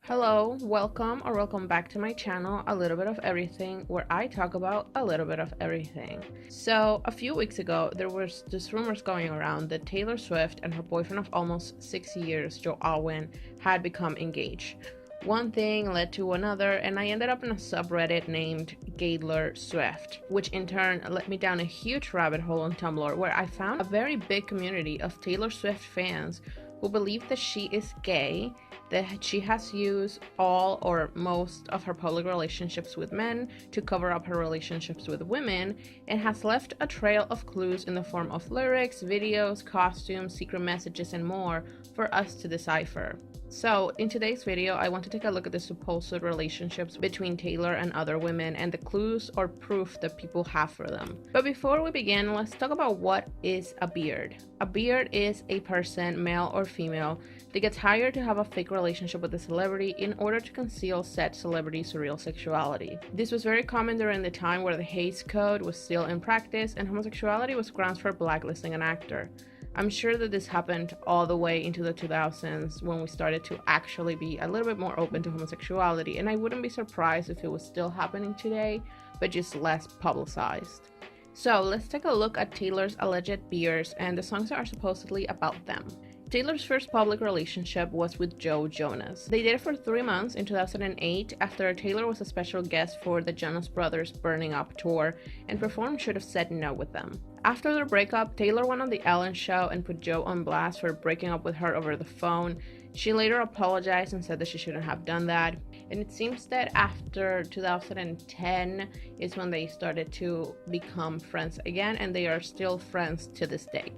Hello, welcome back to my channel, A Little Bit of Everything, where I talk about a little bit of everything. So, a few weeks ago, there was just rumors going around that Taylor Swift and her boyfriend of almost 6 years, Joe Alwyn, had become engaged. One thing led to another, and I ended up in a subreddit named Gaylor Swift, which in turn led me down a huge rabbit hole on Tumblr where I found a very big community of Taylor Swift fans who believe that she is gay, that she has used all or most of her public relationships with men to cover up her relationships with women, and has left a trail of clues in the form of lyrics, videos, costumes, secret messages, and more for us to decipher. So, in today's video, I want to take a look at the supposed relationships between Taylor and other women and the clues or proof that people have for them. But before we begin, let's talk about what is a beard. A beard is a person, male or female, that gets hired to have a fake relationship with a celebrity in order to conceal said celebrity's real sexuality. This was very common during the time where the Hays Code was still in practice and homosexuality was grounds for blacklisting an actor. I'm sure that this happened all the way into the 2000s when we started to actually be a little bit more open to homosexuality, and I wouldn't be surprised if it was still happening today, but just less publicized. So let's take a look at Taylor's alleged beards and the songs that are supposedly about them. Taylor's first public relationship was with Joe Jonas. They dated for 3 months in 2008 after Taylor was a special guest for the Jonas Brothers' Burning Up tour and performed Should Have Said No with them. After their breakup, Taylor went on The Ellen Show and put Joe on blast for breaking up with her over the phone. She later apologized and said that she shouldn't have done that. And it seems that after 2010 is when they started to become friends again, and they are still friends to this day.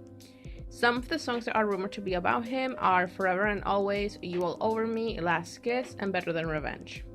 Some of the songs that are rumored to be about him are Forever and Always, You All Over Me, Last Kiss, and Better Than Revenge.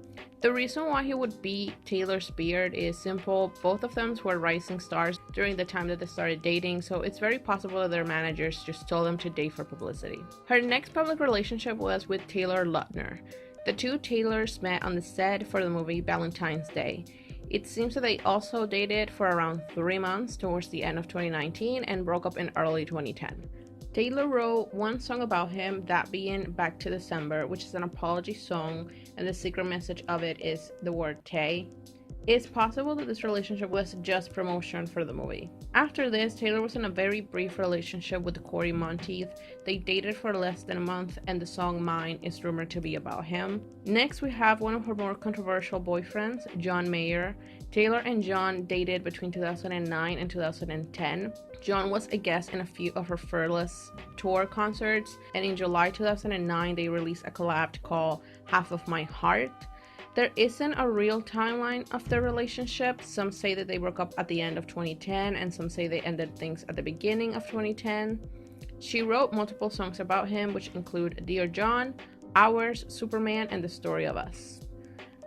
The reason why he would be Taylor's beard is simple. Both of them were rising stars during the time that they started dating, so it's very possible that their managers just told them to date for publicity. Her next public relationship was with Taylor Lautner. The two Taylors met on the set for the movie Valentine's Day. It seems that they also dated for around 3 months towards the end of 2019 and broke up in early 2010. Taylor wrote one song about him, that being Back to December, which is an apology song, and the secret message of it is the word Tay. It's possible that this relationship was just promotion for the movie. After this, Taylor was in a very brief relationship with Corey Monteith. They dated for less than a month, and the song Mine is rumored to be about him. Next, we have one of her more controversial boyfriends, John Mayer. Taylor and John dated between 2009 and 2010. John was a guest in a few of her Fearless tour concerts, and in July 2009, they released a collab called Half of My Heart. There isn't a real timeline of their relationship. Some say that they broke up at the end of 2010, and some say they ended things at the beginning of 2010. She wrote multiple songs about him, which include Dear John, Ours, Superman, and The Story of Us.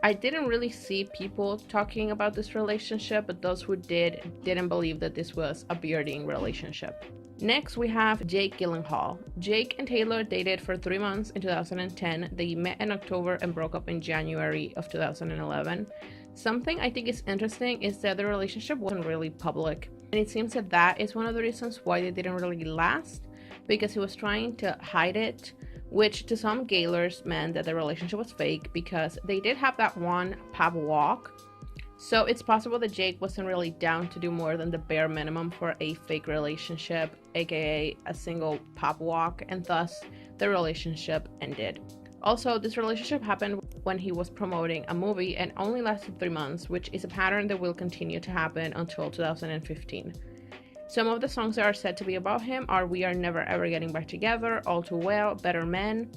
I didn't really see people talking about this relationship, but those who didn't believe that this was a bearding relationship. Next, we have Jake Gyllenhaal. Jake and Taylor dated for 3 months in 2010. They met in October and broke up in January of 2011. Something I think is interesting is that the relationship wasn't really public, and it seems that that is one of the reasons why they didn't really last, because he was trying to hide it, which to some Gaylors meant that the relationship was fake because they did have that one pub walk. So it's possible that Jake wasn't really down to do more than the bare minimum for a fake relationship, aka a single pop walk, and thus the relationship ended. Also, this relationship happened when he was promoting a movie and only lasted 3 months, which is a pattern that will continue to happen until 2015. Some of the songs that are said to be about him are We Are Never Ever Getting Back Together, All Too Well, Better Men,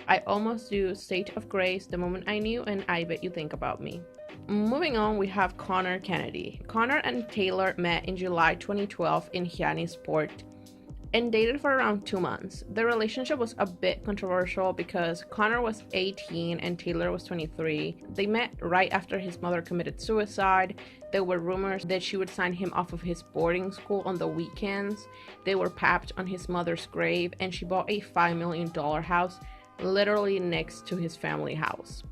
I Almost Do, State of Grace, The Moment I Knew, and I Bet You Think About Me. Moving on, we have Connor Kennedy. Connor and Taylor met in July 2012 in Sport and dated for around 2 months. The relationship was a bit controversial because Connor was 18 and Taylor was 23. They met right after his mother committed suicide. There were rumors that she would sign him off of his boarding school on the weekends. They were papped on his mother's grave, and she bought a $5 million house literally next to his family house.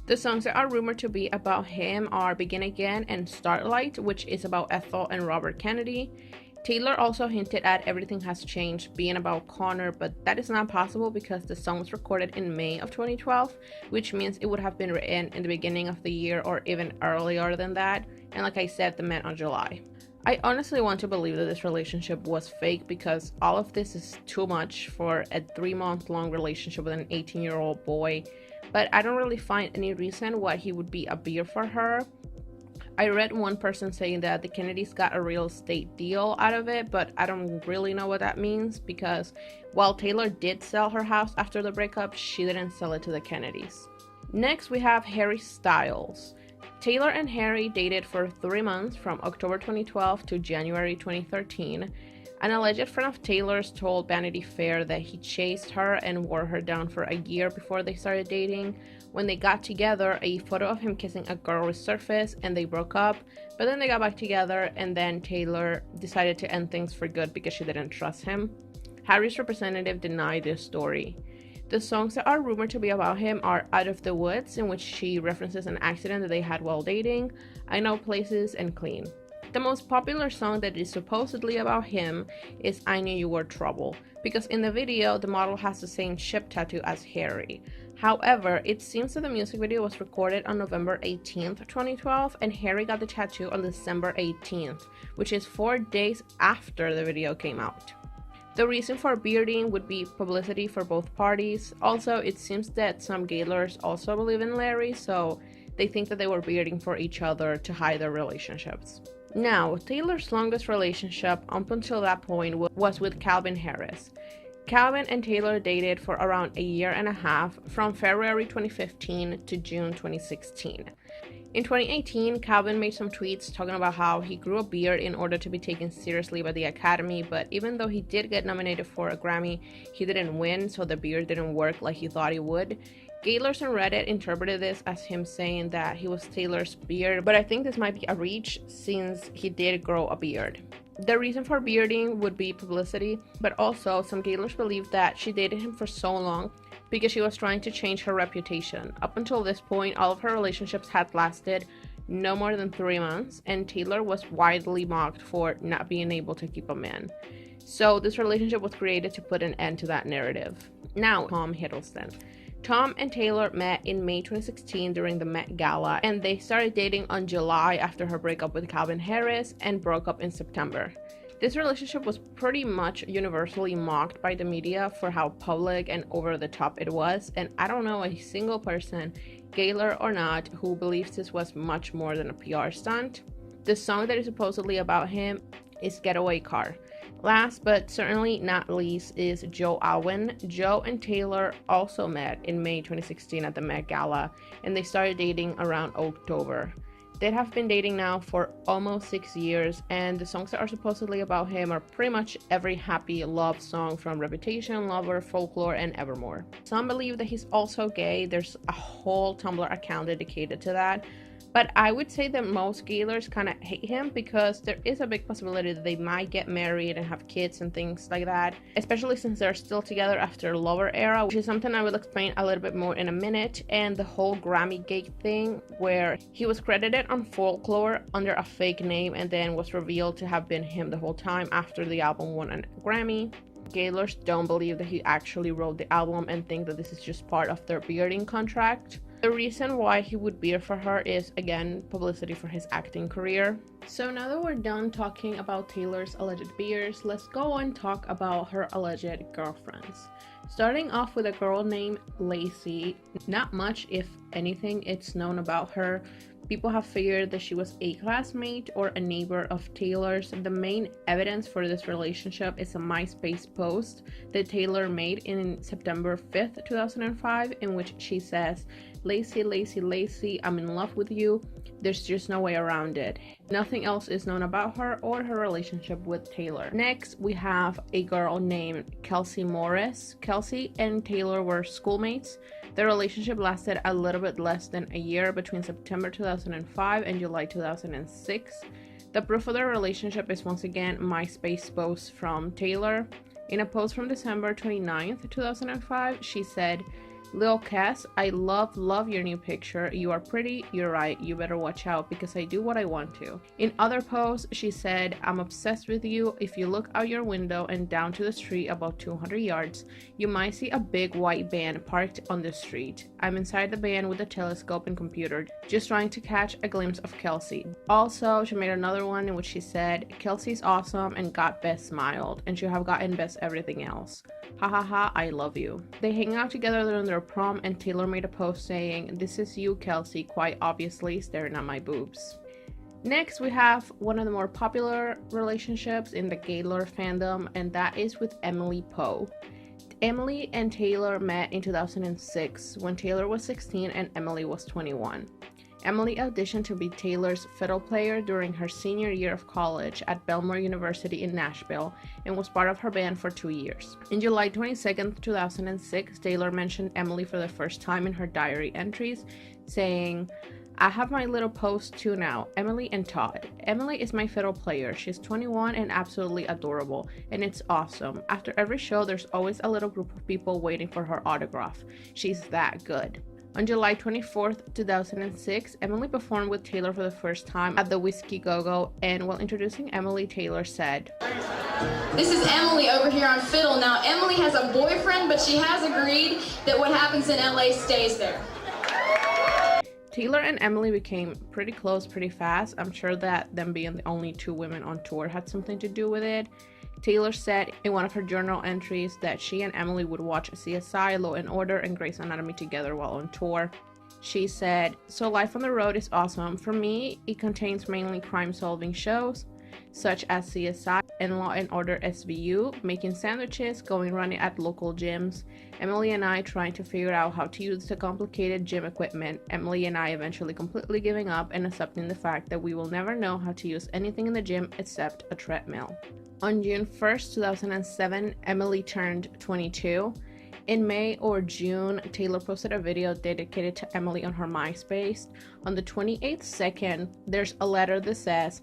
The songs that are rumored to be about him are Begin Again and Starlight, which is about Ethel and Robert Kennedy. Taylor also hinted at Everything Has Changed being about Connor, but that is not possible because the song was recorded in May of 2012, which means it would have been written in the beginning of the year or even earlier than that, and like I said, they met on July. I honestly want to believe that this relationship was fake because all of this is too much for a 3-month-long relationship with an 18-year-old boy, but I don't really find any reason why he would be a beer for her. I read one person saying that the Kennedys got a real estate deal out of it, but I don't really know what that means because while Taylor did sell her house after the breakup, she didn't sell it to the Kennedys. Next, we have Harry Styles. Taylor and Harry dated for 3 months from October 2012 to January 2013. An alleged friend of Taylor's told Vanity Fair that he chased her and wore her down for a year before they started dating. When they got together, a photo of him kissing a girl resurfaced and they broke up, but then they got back together and then Taylor decided to end things for good because she didn't trust him. Harry's representative denied this story. The songs that are rumored to be about him are Out of the Woods, in which she references an accident that they had while dating, I Know Places, and Clean. The most popular song that is supposedly about him is I Knew You Were Trouble, because in the video, the model has the same ship tattoo as Harry. However, it seems that the music video was recorded on November 18th, 2012, and Harry got the tattoo on December 18th, which is 4 days after the video came out. The reason for bearding would be publicity for both parties. Also, it seems that some Gaylors also believe in Larry, so they think that they were bearding for each other to hide their relationships. Now, Taylor's longest relationship up until that point was with Calvin Harris. Calvin and Taylor dated for around a year and a half, from February 2015 to June 2016. In 2018, Calvin made some tweets talking about how he grew a beard in order to be taken seriously by the Academy, but even though he did get nominated for a Grammy, he didn't win, so the beard didn't work like he thought it would. Gaylors on Reddit interpreted this as him saying that he was Taylor's beard, but I think this might be a reach since he did grow a beard. The reason for bearding would be publicity, but also some Gaylors believe that she dated him for so long because she was trying to change her reputation. Up until this point, all of her relationships had lasted no more than 3 months, and Taylor was widely mocked for not being able to keep a man. So this relationship was created to put an end to that narrative. Now, Tom Hiddleston. Tom and Taylor met in May 2016 during the Met Gala, and they started dating on July after her breakup with Calvin Harris and broke up in September. This relationship was pretty much universally mocked by the media for how public and over the top it was, and I don't know a single person, Gaylor or not, who believes this was much more than a PR stunt. The song that is supposedly about him is Getaway Car. Last but certainly not least is Joe Alwyn. Joe and Taylor also met in May 2016 at the Met Gala, and they started dating around October. They have been dating now for almost 6 years, and the songs that are supposedly about him are pretty much every happy love song from Reputation, Lover, Folklore, and Evermore. Some believe that he's also gay. There's a whole Tumblr account dedicated to that. But I would say that most Gaylors kind of hate him because there is a big possibility that they might get married and have kids and things like that, especially since they're still together after Lover era, which is something I will explain a little bit more in a minute, and the whole Grammy gate thing where he was credited on Folklore under a fake name and then was revealed to have been him the whole time after the album won a Grammy. Gaylors don't believe that he actually wrote the album and think that this is just part of their bearding contract. The reason why he would beard for her is, again, publicity for his acting career. So now that we're done talking about Taylor's alleged beards, let's go and talk about her alleged girlfriends. Starting off with a girl named Lacey. Not much, if anything, it's known about her. People have figured that she was a classmate or a neighbor of Taylor's. The main evidence for this relationship is a MySpace post that Taylor made in September 5th, 2005, in which she says, "Lacey, Lacey, Lacey, I'm in love with you. There's just no way around it." Nothing else is known about her or her relationship with Taylor. Next, we have a girl named Kelsey Morris. Kelsey and Taylor were schoolmates. Their relationship lasted a little bit less than a year, between September 2005 and July 2006. The proof of their relationship is once again MySpace posts from Taylor. In a post from December 29th, 2005, she said, Lil Cass, I love your new picture. You are pretty, you're right, you better watch out because I do what I want to. In other posts, she said, I'm obsessed with you. If you look out your window and down to the street about 200 yards, you might see a big white van parked on the street. I'm inside the van with a telescope and computer, just trying to catch a glimpse of Kelsey. Also, she made another one in which she said, Kelsey's awesome and got best smiled, and should have gotten best everything else. Ha ha ha, I love you. They hang out together during their prom, and Taylor made a post saying, this is you, Kelsey, quite obviously staring at my boobs. Next, we have one of the more popular relationships in the Gaylor fandom, and that is with Emily Poe. Emily and Taylor met in 2006 when Taylor was 16 and Emily was 21. Emily auditioned to be Taylor's fiddle player during her senior year of college at Belmore University in Nashville and was part of her band for 2 years. In July 22, 2006, Taylor mentioned Emily for the first time in her diary entries, saying, I have my little post too now, Emily and Todd. Emily is my fiddle player. She's 21 and absolutely adorable, and it's awesome. After every show, there's always a little group of people waiting for her autograph. She's that good. On July 24th, 2006, Emily performed with Taylor for the first time at the Whiskey Go-Go, and while introducing Emily, Taylor said, This is Emily over here on fiddle. Now, Emily has a boyfriend, but she has agreed that what happens in LA stays there. Taylor and Emily became pretty close pretty fast. I'm sure that them being the only two women on tour had something to do with it. Taylor said in one of her journal entries that she and Emily would watch CSI, Law & Order, and Grey's Anatomy together while on tour. She said, so life on the road is awesome. For me, it contains mainly crime-solving shows, such as CSI and Law & Order SVU, making sandwiches, going running at local gyms, Emily and I trying to figure out how to use the complicated gym equipment, Emily and I eventually completely giving up and accepting the fact that we will never know how to use anything in the gym except a treadmill. On June 1st, 2007, Emily turned 22. In May or June, Taylor posted a video dedicated to Emily on her MySpace. On the 28th second, there's a letter that says,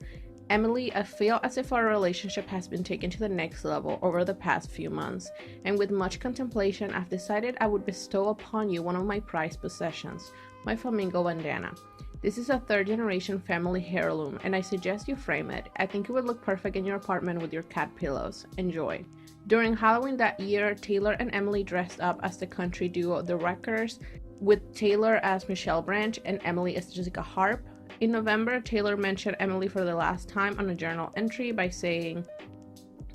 Emily, I feel as if our relationship has been taken to the next level over the past few months, and with much contemplation, I've decided I would bestow upon you one of my prized possessions, my flamingo bandana. This is a third-generation family heirloom, and I suggest you frame it. I think it would look perfect in your apartment with your cat pillows. Enjoy. During Halloween that year, Taylor and Emily dressed up as the country duo The Wreckers, with Taylor as Michelle Branch and Emily as Jessica Harp. In November, Taylor mentioned Emily for the last time on a journal entry by saying,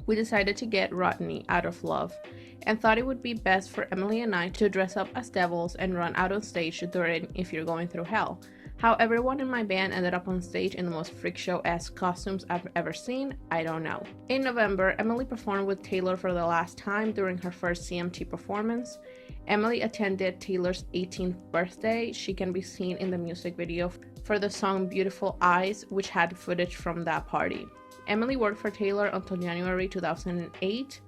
we decided to get Rodney out of love and thought it would be best for Emily and I to dress up as devils and run out on stage during If You're Going Through Hell. How everyone in my band ended up on stage in the most freak show-esque costumes I've ever seen, I don't know. In November, Emily performed with Taylor for the last time during her first CMT performance. Emily attended Taylor's 18th birthday. She can be seen in the music video for the song Beautiful Eyes, which had footage from that party. Emily worked for Taylor until January 2008.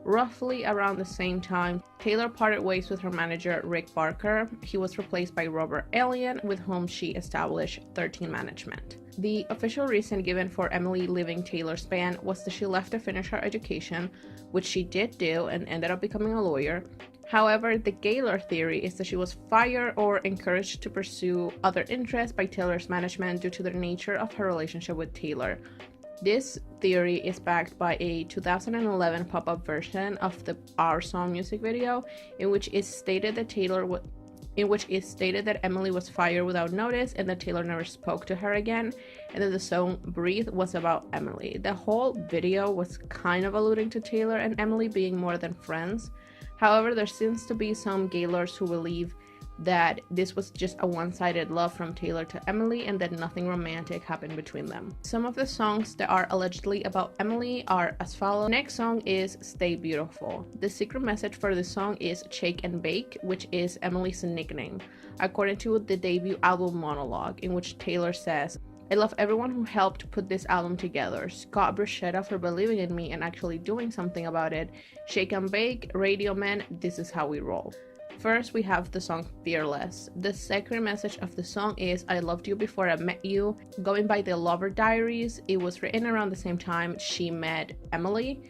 Roughly around the same time, Taylor parted ways with her manager Rick Barker. He was replaced by Robert Alien, with whom she established 13 Management. The official reason given for Emily leaving Taylor's band was that she left to finish her education, which she did do and ended up becoming a lawyer. However, the Gaylor theory is that she was fired or encouraged to pursue other interests by Taylor's management due to the nature of her relationship with Taylor. This theory is backed by a 2011 pop-up version of the Our Song music video, in which it stated that Emily was fired without notice and that Taylor never spoke to her again, and that the song Breathe was about Emily. The whole video was kind of alluding to Taylor and Emily being more than friends. However, there seems to be some Gaylors who believe that this was just a one-sided love from Taylor to Emily and that nothing romantic happened between them. Some of the songs that are allegedly about Emily are as follows. The next song is Stay Beautiful. The secret message for the song is Shake and Bake, which is Emily's nickname, according to the debut album Monologue, in which Taylor says, I love everyone who helped put this album together. Scott Bruschetta for believing in me and actually doing something about it. Shake and Bake, Radio Man, This Is How We Roll. First, we have the song Fearless. The second message of the song is I loved you before I met you. Going by the Lover Diaries, it was written around the same time she met Emily.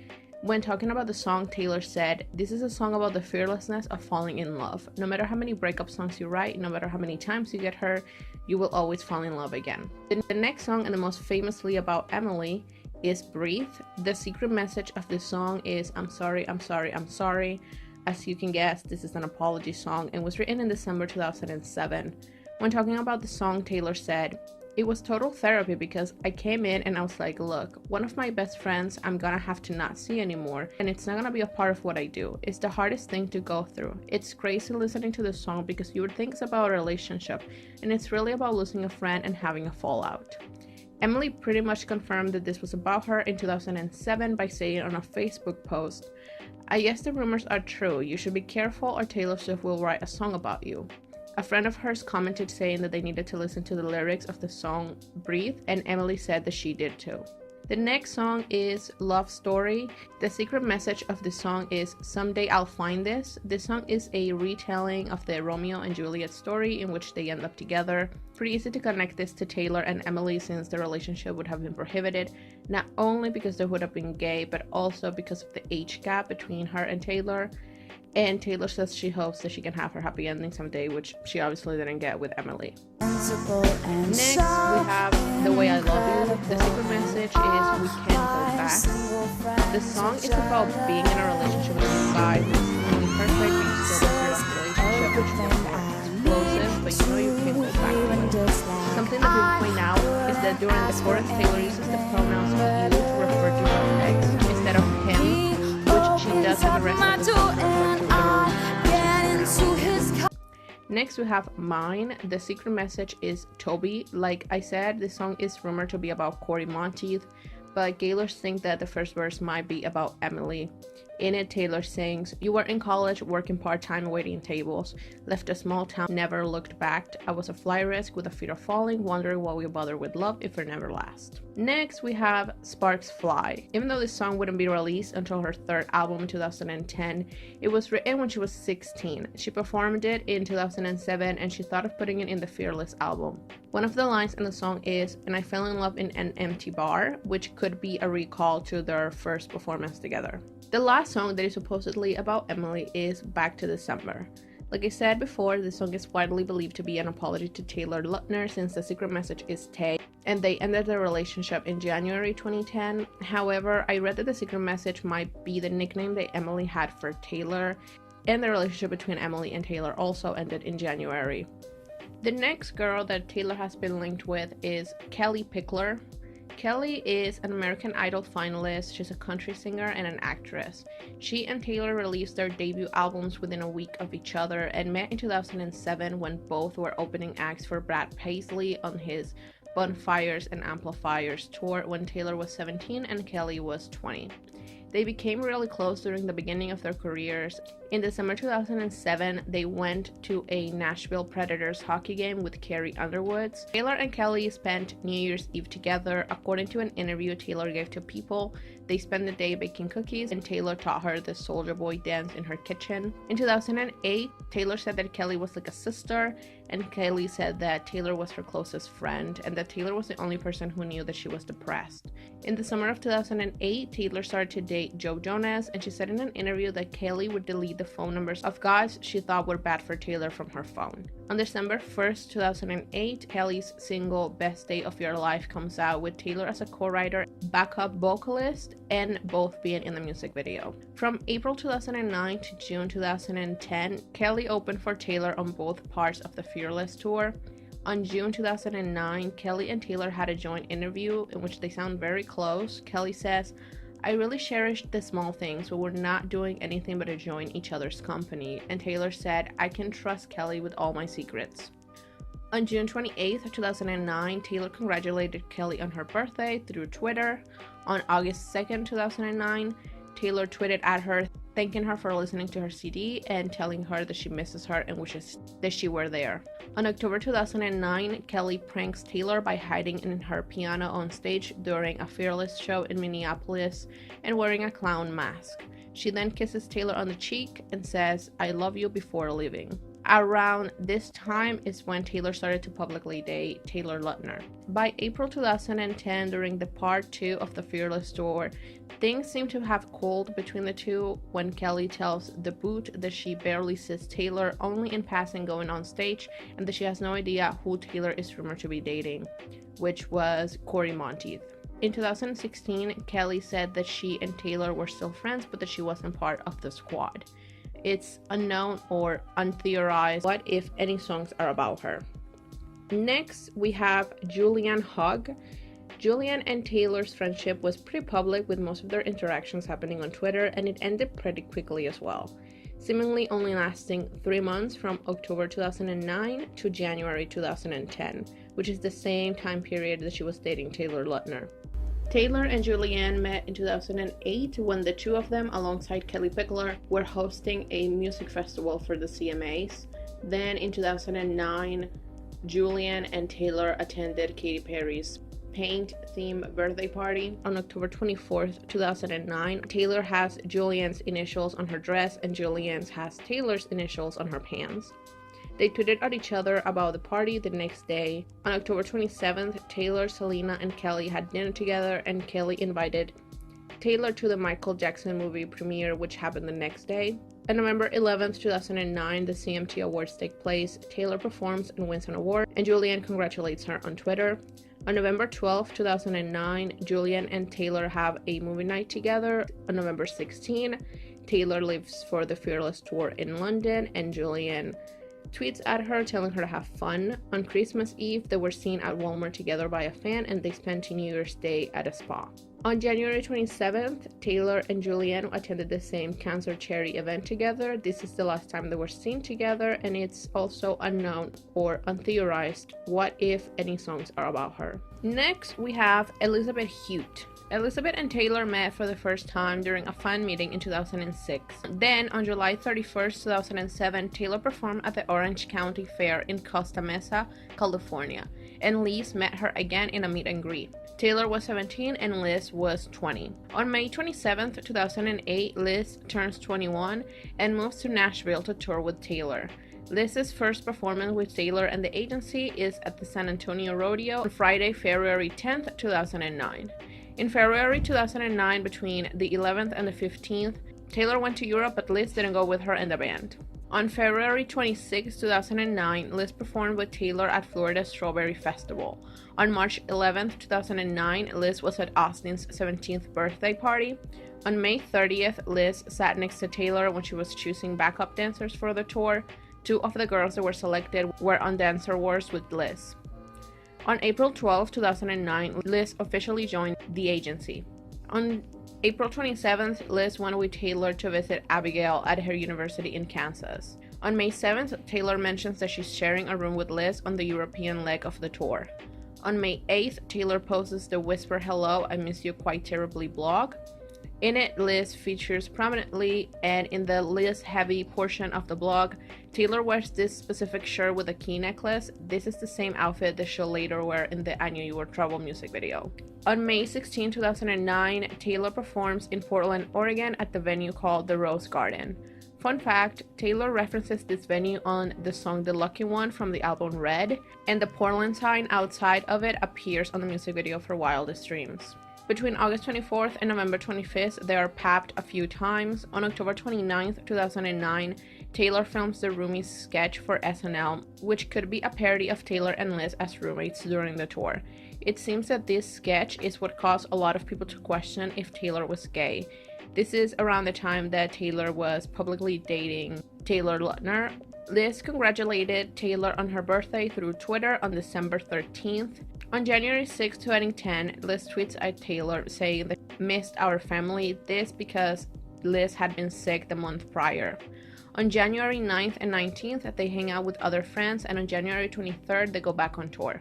When talking about the song, Taylor said, "This is a song about the fearlessness of falling in love. No matter how many breakup songs you write, no matter how many times you get hurt, you will always fall in love again." The next song, and the most famously about Emily, is Breathe. The secret message of this song is, "I'm sorry, I'm sorry, I'm sorry." As you can guess, this is an apology song and was written in December 2007. When talking about the song, Taylor said, "It was total therapy because I came in and I was like, look, one of my best friends I'm gonna have to not see anymore, and it's not gonna be a part of what I do. It's the hardest thing to go through. It's crazy listening to the song because you would think it's about a relationship, and it's really about losing a friend and having a fallout." Emily pretty much confirmed that this was about her in 2007 by saying on a Facebook post, "I guess the rumors are true. You should be careful or Taylor Swift will write a song about you." A friend of hers commented saying that they needed to listen to the lyrics of the song Breathe, and Emily said that she did too. The next song is Love Story. The secret message of the song is, "Someday I'll find this." This song is a retelling of the Romeo and Juliet story in which they end up together. Pretty easy to connect this to Taylor and Emily since the relationship would have been prohibited, not only because they would have been gay, but also because of the age gap between her and Taylor. And Taylor says she hopes that she can have her happy ending someday, which she obviously didn't get with Emily. Next, we have The Way I Love You. The secret message is, "We can't go back." The song is about being in a relationship with a guy who's really perfect, but you still want to relationship, which is explosive, but you know you can't go back to it. Something that we point out is that during the chorus, Taylor uses the pronouns he to refer to her ex instead of him, which she does in the rest of the song. Next, we have Mine. The secret message is Toby. Like I said, this song is rumored to be about Corey Monteith, but Gaylors think that the first verse might be about Emily. In it, Taylor sings, "You were in college, working part-time, waiting tables. Left a small town, never looked back. I was a fly risk with a fear of falling, wondering why we bother with love if it never lasts." Next, we have Sparks Fly. Even though this song wouldn't be released until her third album in 2010, it was written when she was 16. She performed it in 2007, and she thought of putting it in the Fearless album. One of the lines in the song is, "And I fell in love in an empty bar," which could be a recall to their first performance together. The last song that is supposedly about Emily is Back to December. Like I said before, this song is widely believed to be an apology to Taylor Lautner since the secret message is Tay, and they ended their relationship in January 2010. However, I read that the secret message might be the nickname that Emily had for Taylor, and the relationship between Emily and Taylor also ended in January. The next girl that Taylor has been linked with is Kellie Pickler. Kellie is an American Idol finalist. She's a country singer and an actress. She and Taylor released their debut albums within a week of each other and met in 2007 when both were opening acts for Brad Paisley on his Bonfires and Amplifiers tour when Taylor was 17 and Kellie was 20. They became really close during the beginning of their careers. In December 2007, they went to a Nashville Predators hockey game with Carrie Underwood. Taylor and Kellie spent New Year's Eve together. According to an interview Taylor gave to People, they spent the day baking cookies and Taylor taught her the Soulja Boy dance in her kitchen. In 2008, Taylor said that Kellie was like a sister, and Kellie said that Taylor was her closest friend and that Taylor was the only person who knew that she was depressed. In the summer of 2008, Taylor started to date Joe Jonas, and she said in an interview that Kellie would delete the phone numbers of guys she thought were bad for Taylor from her phone. On December 1st, 2008, Kellie's single Best Day of Your Life comes out with Taylor as a co-writer, backup vocalist, and both being in the music video. From April 2009 to June 2010, Kellie opened for Taylor on both parts of the Fearless tour. On June 2009, Kellie and Taylor had a joint interview in which they sound very close. Kellie says, "I really cherished the small things, but we're not doing anything but enjoying each other's company." And Taylor said, "I can trust Kellie with all my secrets." On June 28th, 2009, Taylor congratulated Kellie on her birthday through Twitter. On August 2nd, 2009, Taylor tweeted at her, thanking her for listening to her CD and telling her that she misses her and wishes that she were there. On October 2009, Kellie pranks Taylor by hiding in her piano on stage during a Fearless show in Minneapolis and wearing a clown mask. She then kisses Taylor on the cheek and says, "I love you," before leaving. Around this time is when Taylor started to publicly date Taylor Lautner. By April 2010, during the part 2 of the Fearless tour, things seem to have cooled between the two when Kellie tells The Boot that she barely sees Taylor, only in passing going on stage, and that she has no idea who Taylor is rumored to be dating, which was Corey Monteith. In 2016, Kellie said that she and Taylor were still friends, but that she wasn't part of the squad. It's unknown or untheorized what, if any, songs are about her. Next, we have Julianne Hough. Julianne and Taylor's friendship was pretty public, with most of their interactions happening on Twitter, and it ended pretty quickly as well, seemingly only lasting 3 months, from October 2009 to January 2010, which is the same time period that she was dating Taylor Lautner. Taylor and Julianne met in 2008 when the two of them, alongside Kellie Pickler, were hosting a music festival for the CMAs. Then in 2009, Julianne and Taylor attended Katy Perry's paint-themed birthday party. On October 24th, 2009, Taylor has Julianne's initials on her dress and Julianne has Taylor's initials on her pants. They tweeted at each other about the party the next day. On October 27th, Taylor, Selena, and Kellie had dinner together, and Kellie invited Taylor to the Michael Jackson movie premiere, which happened the next day. On November 11th, 2009, the CMT Awards take place. Taylor performs and wins an award, and Julianne congratulates her on Twitter. On November 12th, 2009, Julianne and Taylor have a movie night together. On November 16th, Taylor leaves for the Fearless tour in London, and Julianne tweets at her telling her to have fun. On Christmas Eve, they were seen at Walmart together by a fan, and they spent New Year's Day at a spa. On January 27th, Taylor and Julianne attended the same cancer charity event together. This is the last time they were seen together, and it's also unknown or untheorized what, if any, songs are about her. Next, we have Elizabeth Huett. Elizabeth and Taylor met for the first time during a fan meeting in 2006. Then, on July 31st, 2007, Taylor performed at the Orange County Fair in Costa Mesa, California, and Liz met her again in a meet and greet. Taylor was 17 and Liz was 20. On May 27th, 2008, Liz turns 21 and moves to Nashville to tour with Taylor. Liz's first performance with Taylor and the agency is at the San Antonio Rodeo on Friday, February 10th, 2009. In February 2009, between the 11th and the 15th, Taylor went to Europe, but Liz didn't go with her and the band. On February 26, 2009, Liz performed with Taylor at Florida's Strawberry Festival. On March 11, 2009, Liz was at Austin's 17th birthday party. On May 30th, Liz sat next to Taylor when she was choosing backup dancers for the tour. 2 of the girls that were selected were on Dancer Wars with Liz. On April 12, 2009, Liz officially joined the agency. On April 27th, Liz went with Taylor to visit Abigail at her university in Kansas. On May 7th, Taylor mentions that she's sharing a room with Liz on the European leg of the tour. On May 8th, Taylor posts the Whisper Hello, I Miss You Quite Terribly blog. In it, Liz features prominently, and in the Liz-heavy portion of the blog, Taylor wears this specific shirt with a key necklace. This is the same outfit that she'll later wear in the I Knew You Were Trouble music video. On May 16, 2009, Taylor performs in Portland, Oregon at the venue called the Rose Garden. Fun fact, Taylor references this venue on the song The Lucky One from the album Red, and the Portland sign outside of it appears on the music video for Wildest Dreams. Between August 24th and November 25th, they are papped a few times. On October 29th, 2009, Taylor films the Roomies sketch for SNL, which could be a parody of Taylor and Liz as roommates during the tour. It seems that this sketch is what caused a lot of people to question if Taylor was gay. This is around the time that Taylor was publicly dating Taylor Lautner. Liz congratulated Taylor on her birthday through Twitter on December 13th. On January 6, 2010, Liz tweets at Taylor saying that missed our family, this because Liz had been sick the month prior. On January 9th and 19th, they hang out with other friends, and on January 23rd, they go back on tour.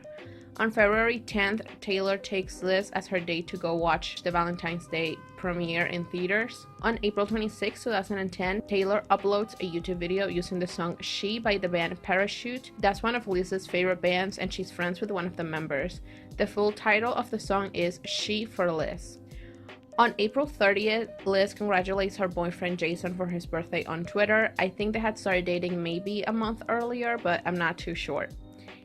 On February 10th, Taylor takes Liz as her date to go watch the Valentine's Day premiere in theaters. On April 26, 2010, Taylor uploads a YouTube video using the song She by the band Parachute. That's one of Liz's favorite bands, and she's friends with one of the members. The full title of the song is She for Liz. On April 30th, Liz congratulates her boyfriend Jason for his birthday on Twitter. I think they had started dating maybe a month earlier, but I'm not too sure.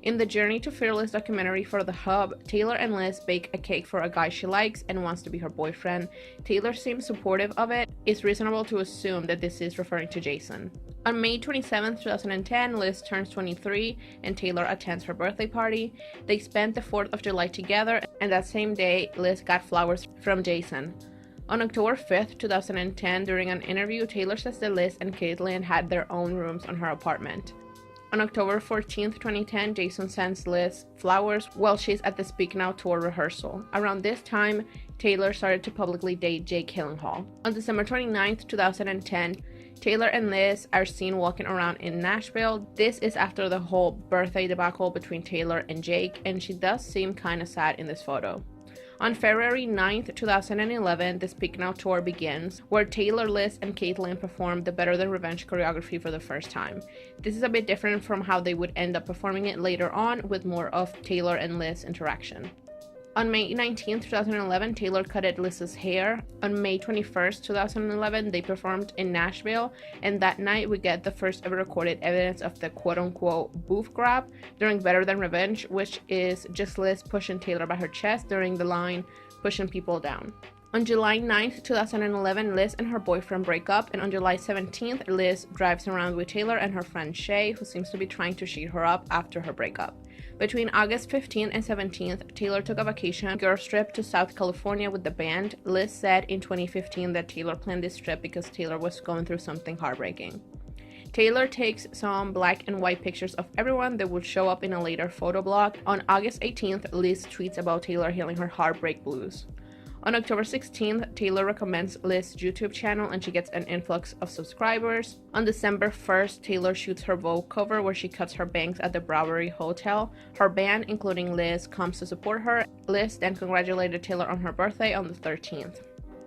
In the Journey to Fearless documentary for The Hub, Taylor and Liz bake a cake for a guy she likes and wants to be her boyfriend. Taylor seems supportive of it. It's reasonable to assume that this is referring to Jason. On May 27, 2010, Liz turns 23 and Taylor attends her birthday party. They spent the 4th of July together, and that same day, Liz got flowers from Jason. On October 5th, 2010, during an interview, Taylor says that Liz and Caitlyn had their own rooms on her apartment. On October 14th, 2010, Jason sends Liz flowers while she's at the Speak Now tour rehearsal. Around this time, Taylor started to publicly date Jake Gyllenhaal. On December 29th, 2010, Taylor and Liz are seen walking around in Nashville. This is after the whole birthday debacle between Taylor and Jake, and she does seem kinda sad in this photo. On February 9th, 2011, the Speak Now tour begins, where Taylor, Liz, and Caitlyn perform the Better Than Revenge choreography for the first time. This is a bit different from how they would end up performing it later on, with more of Taylor and Liz interaction. On May 19th, 2011, Taylor cutted Liz's hair. On May 21st, 2011, they performed in Nashville, and that night we get the first ever recorded evidence of the quote-unquote booth grab during Better Than Revenge, which is just Liz pushing Taylor by her chest during the line, pushing people down. On July 9th, 2011, Liz and her boyfriend break up, and on July 17th, Liz drives around with Taylor and her friend Shay, who seems to be trying to cheat her up after her breakup. Between August 15th and 17th, Taylor took a vacation girls trip to South California with the band. Liz said in 2015 that Taylor planned this trip because Taylor was going through something heartbreaking. Taylor takes some black and white pictures of everyone that would show up in a later photo blog. On August 18th, Liz tweets about Taylor healing her heartbreak blues. On October 16th, Taylor recommends Liz's YouTube channel and she gets an influx of subscribers. On December 1st, Taylor shoots her Vogue cover where she cuts her bangs at the Bowery Hotel. Her band, including Liz, comes to support her. Liz then congratulated Taylor on her birthday on the 13th.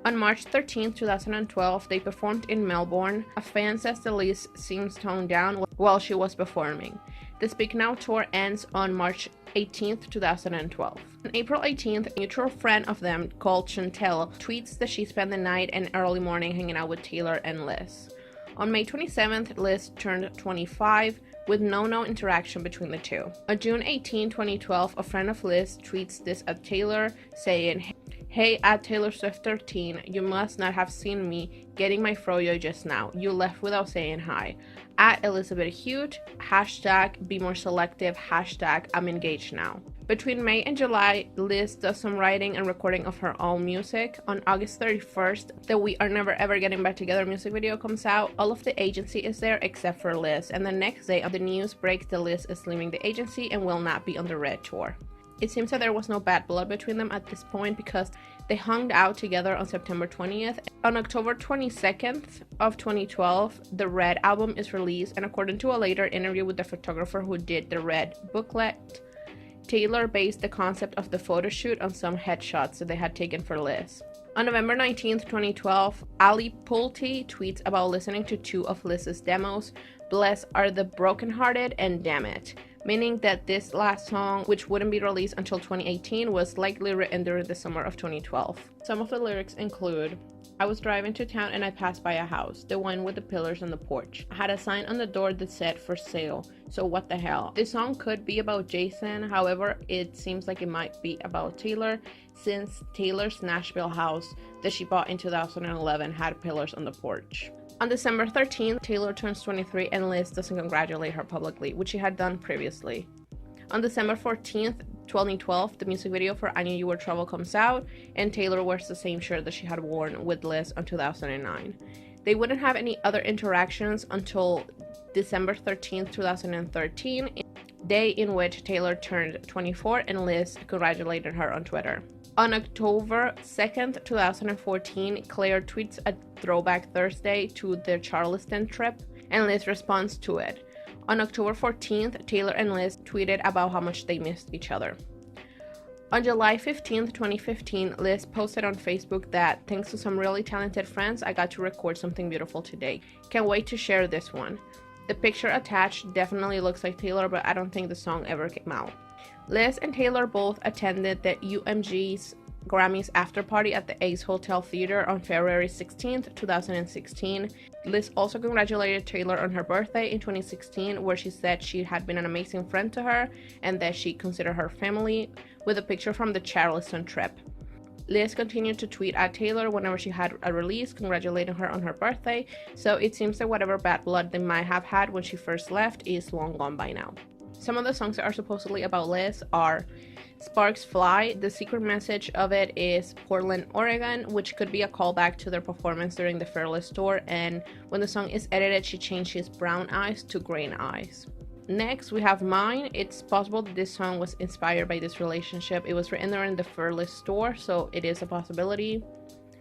On March 13, 2012, they performed in Melbourne. A fan says that Liz seems toned down while she was performing. The Speak Now tour ends on March 18, 2012. On April 18th, a mutual friend of them called Chantel tweets that she spent the night and early morning hanging out with Taylor and Liz. On May 27th, Liz turned 25 with no interaction between the two. On June 18, 2012, a friend of Liz tweets this at Taylor saying, "Hey, at Taylor Swift 13, you must not have seen me getting my froyo just now. You left without saying hi. At Elizabeth Huett, hashtag be more selective, hashtag I'm engaged now." Between May and July, Liz does some writing and recording of her own music. On August 31st, the We Are Never Ever Getting Back Together music video comes out. All of the agency is there except for Liz, and the next day the news breaks that Liz is leaving the agency and will not be on the Red tour. It seems that there was no bad blood between them at this point because they hung out together on September 20th. On October 22nd of 2012, the Red album is released, and according to a later interview with the photographer who did the Red booklet, Taylor based the concept of the photo shoot on some headshots that they had taken for Liz. On November 19th, 2012, Ali Pulte tweets about listening to two of Liz's demos, Bless Are the Brokenhearted and Damn It, meaning that this last song, which wouldn't be released until 2018, was likely written during the summer of 2012. Some of the lyrics include, "I was driving to town and I passed by a house, the one with the pillars on the porch. I had a sign on the door that said for sale, so what the hell." This song could be about Jason, however, it seems like it might be about Taylor, since Taylor's Nashville house that she bought in 2011 had pillars on the porch. On December 13th, Taylor turns 23 and Liz doesn't congratulate her publicly, which she had done previously. On December 14th, 2012, the music video for I Knew You Were Trouble comes out, and Taylor wears the same shirt that she had worn with Liz in 2009. They wouldn't have any other interactions until December 13th, 2013, day in which Taylor turned 24 and Liz congratulated her on Twitter. On October 2nd, 2014, Claire tweets a throwback Thursday to their Charleston trip, and Liz responds to it. On October 14th, Taylor and Liz tweeted about how much they missed each other. On July 15th, 2015, Liz posted on Facebook that, "Thanks to some really talented friends, I got to record something beautiful today. Can't wait to share this one." The picture attached definitely looks like Taylor, but I don't think the song ever came out. Liz and Taylor both attended the UMG's Grammys after party at the Ace Hotel Theater on February 16th, 2016. Liz also congratulated Taylor on her birthday in 2016, where she said she had been an amazing friend to her and that she considered her family, with a picture from the Charleston trip. Liz continued to tweet at Taylor whenever she had a release, congratulating her on her birthday, so it seems that whatever bad blood they might have had when she first left is long gone by now. Some of the songs that are supposedly about Liz are Sparks Fly. The secret message of it is Portland, Oregon, which could be a callback to their performance during the Fearless tour, and when the song is edited, she changes brown eyes to green eyes. Next, we have Mine. It's possible that this song was inspired by this relationship. It was written during the Fearless tour, so it is a possibility.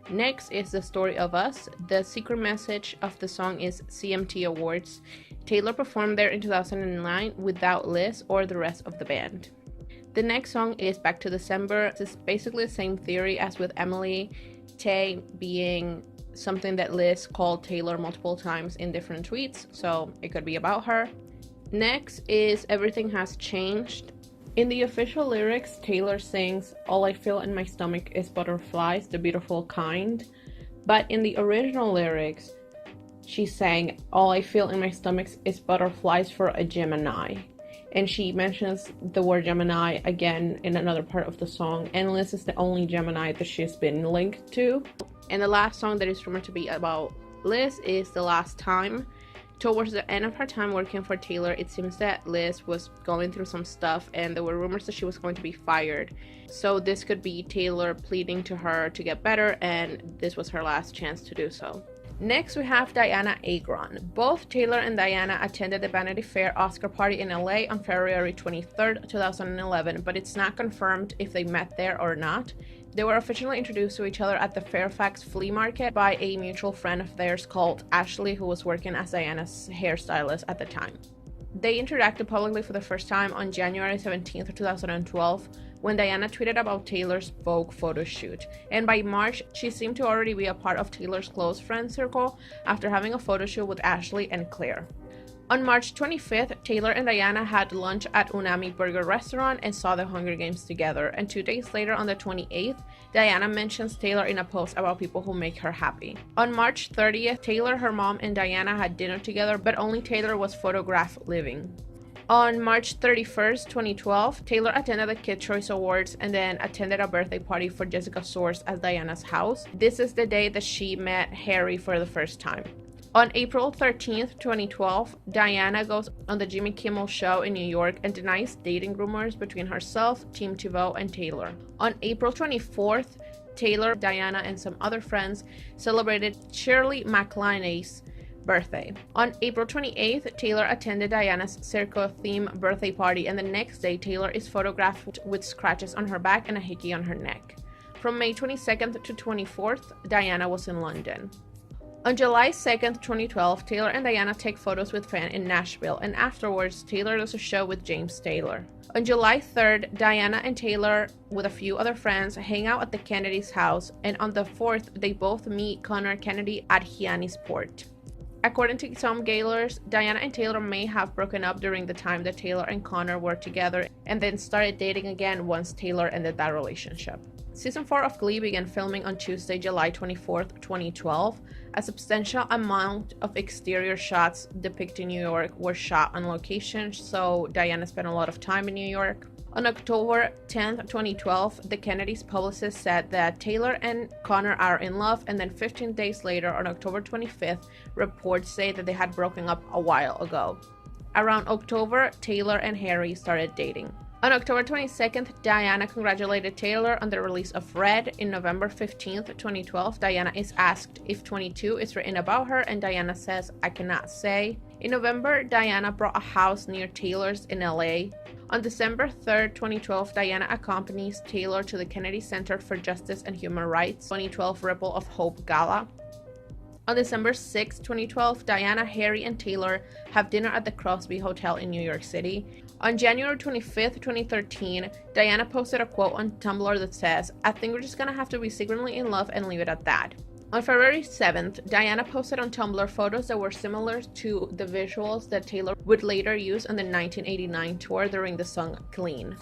Next is The Story of Us. The secret message of the song is CMT Awards. Taylor performed there in 2009 without Liz or the rest of the band. The next song is Back to December. This is basically the same theory as with Emily, Tay being something that Liz called Taylor multiple times in different tweets, so it could be about her. Next is Everything Has Changed. In the official lyrics, Taylor sings, "All I feel in my stomach is butterflies, the beautiful kind." But in the original lyrics, she sang, "All I feel in my stomach is butterflies for a Gemini." And she mentions the word Gemini again in another part of the song, and Liz is the only Gemini that she's been linked to. And the last song that is rumored to be about Liz is The Last Time. Towards the end of her time working for Taylor, it seems that Liz was going through some stuff and there were rumors that she was going to be fired. So this could be Taylor pleading to her to get better, and this was her last chance to do so. Next, we have Dianna Agron. Both Taylor and Dianna attended the Vanity Fair Oscar party in LA on February 23rd, 2011, but it's not confirmed if they met there or not. They were officially introduced to each other at the Fairfax flea market by a mutual friend of theirs called Ashley, who was working as Diana's hairstylist at the time. They interacted publicly for the first time on January 17th, 2012, when Dianna tweeted about Taylor's Vogue photo shoot, and by March, she seemed to already be a part of Taylor's close friend circle after having a photo shoot with Ashley and Claire. On March 25th, Taylor and Dianna had lunch at Unami Burger Restaurant and saw the Hunger Games together, and 2 days later, on the 28th, Dianna mentions Taylor in a post about people who make her happy. On March 30th, Taylor, her mom, and Dianna had dinner together, but only Taylor was photographed leaving. On March 31st, 2012, Taylor attended the Kid Choice Awards and then attended a birthday party for Jessica Soares at Diana's house. This is the day that she met Harry for the first time. On April 13th, 2012, Dianna goes on the Jimmy Kimmel Show in New York and denies dating rumors between herself, Tim Tebow, and Taylor. On April 24th, Taylor, Dianna, and some other friends celebrated Shirley MacLaine's birthday. On April 28th, Taylor attended Diana's Circo-themed birthday party, and the next day, Taylor is photographed with scratches on her back and a hickey on her neck. From May 22nd to 24th, Dianna was in London. On July 2nd, 2012, Taylor and Dianna take photos with fans in Nashville, and afterwards, Taylor does a show with James Taylor. On July 3rd, Dianna and Taylor, with a few other friends, hang out at the Kennedy's house, and on the 4th, they both meet Connor Kennedy at Hyannisport. According to some Gaylors, Dianna and Taylor may have broken up during the time that Taylor and Connor were together, and then started dating again once Taylor ended that relationship. Season 4 of Glee began filming on Tuesday, July 24th, 2012. A substantial amount of exterior shots depicting New York were shot on location, so Dianna spent a lot of time in New York. On October 10th, 2012, the Kennedys' publicist said that Taylor and Connor are in love, and then 15 days later, on October 25th, reports say that they had broken up a while ago. Around October, Taylor and Harry started dating. On October 22nd, Dianna congratulated Taylor on the release of Red. In November 15th, 2012, Dianna is asked if 22 is written about her, and Dianna says, "I cannot say." In November, Dianna bought a house near Taylor's in LA. On December 3rd, 2012, Dianna accompanies Taylor to the Kennedy Center for Justice and Human Rights 2012 Ripple of Hope Gala. On December 6, 2012, Dianna, Harry, and Taylor have dinner at the Crosby Hotel in New York City. On January 25th, 2013, Dianna posted a quote on Tumblr that says, "I think we're just gonna have to be secretly in love and leave it at that." On February 7th, Dianna posted on Tumblr photos that were similar to the visuals that Taylor would later use on the 1989 tour during the song Clean.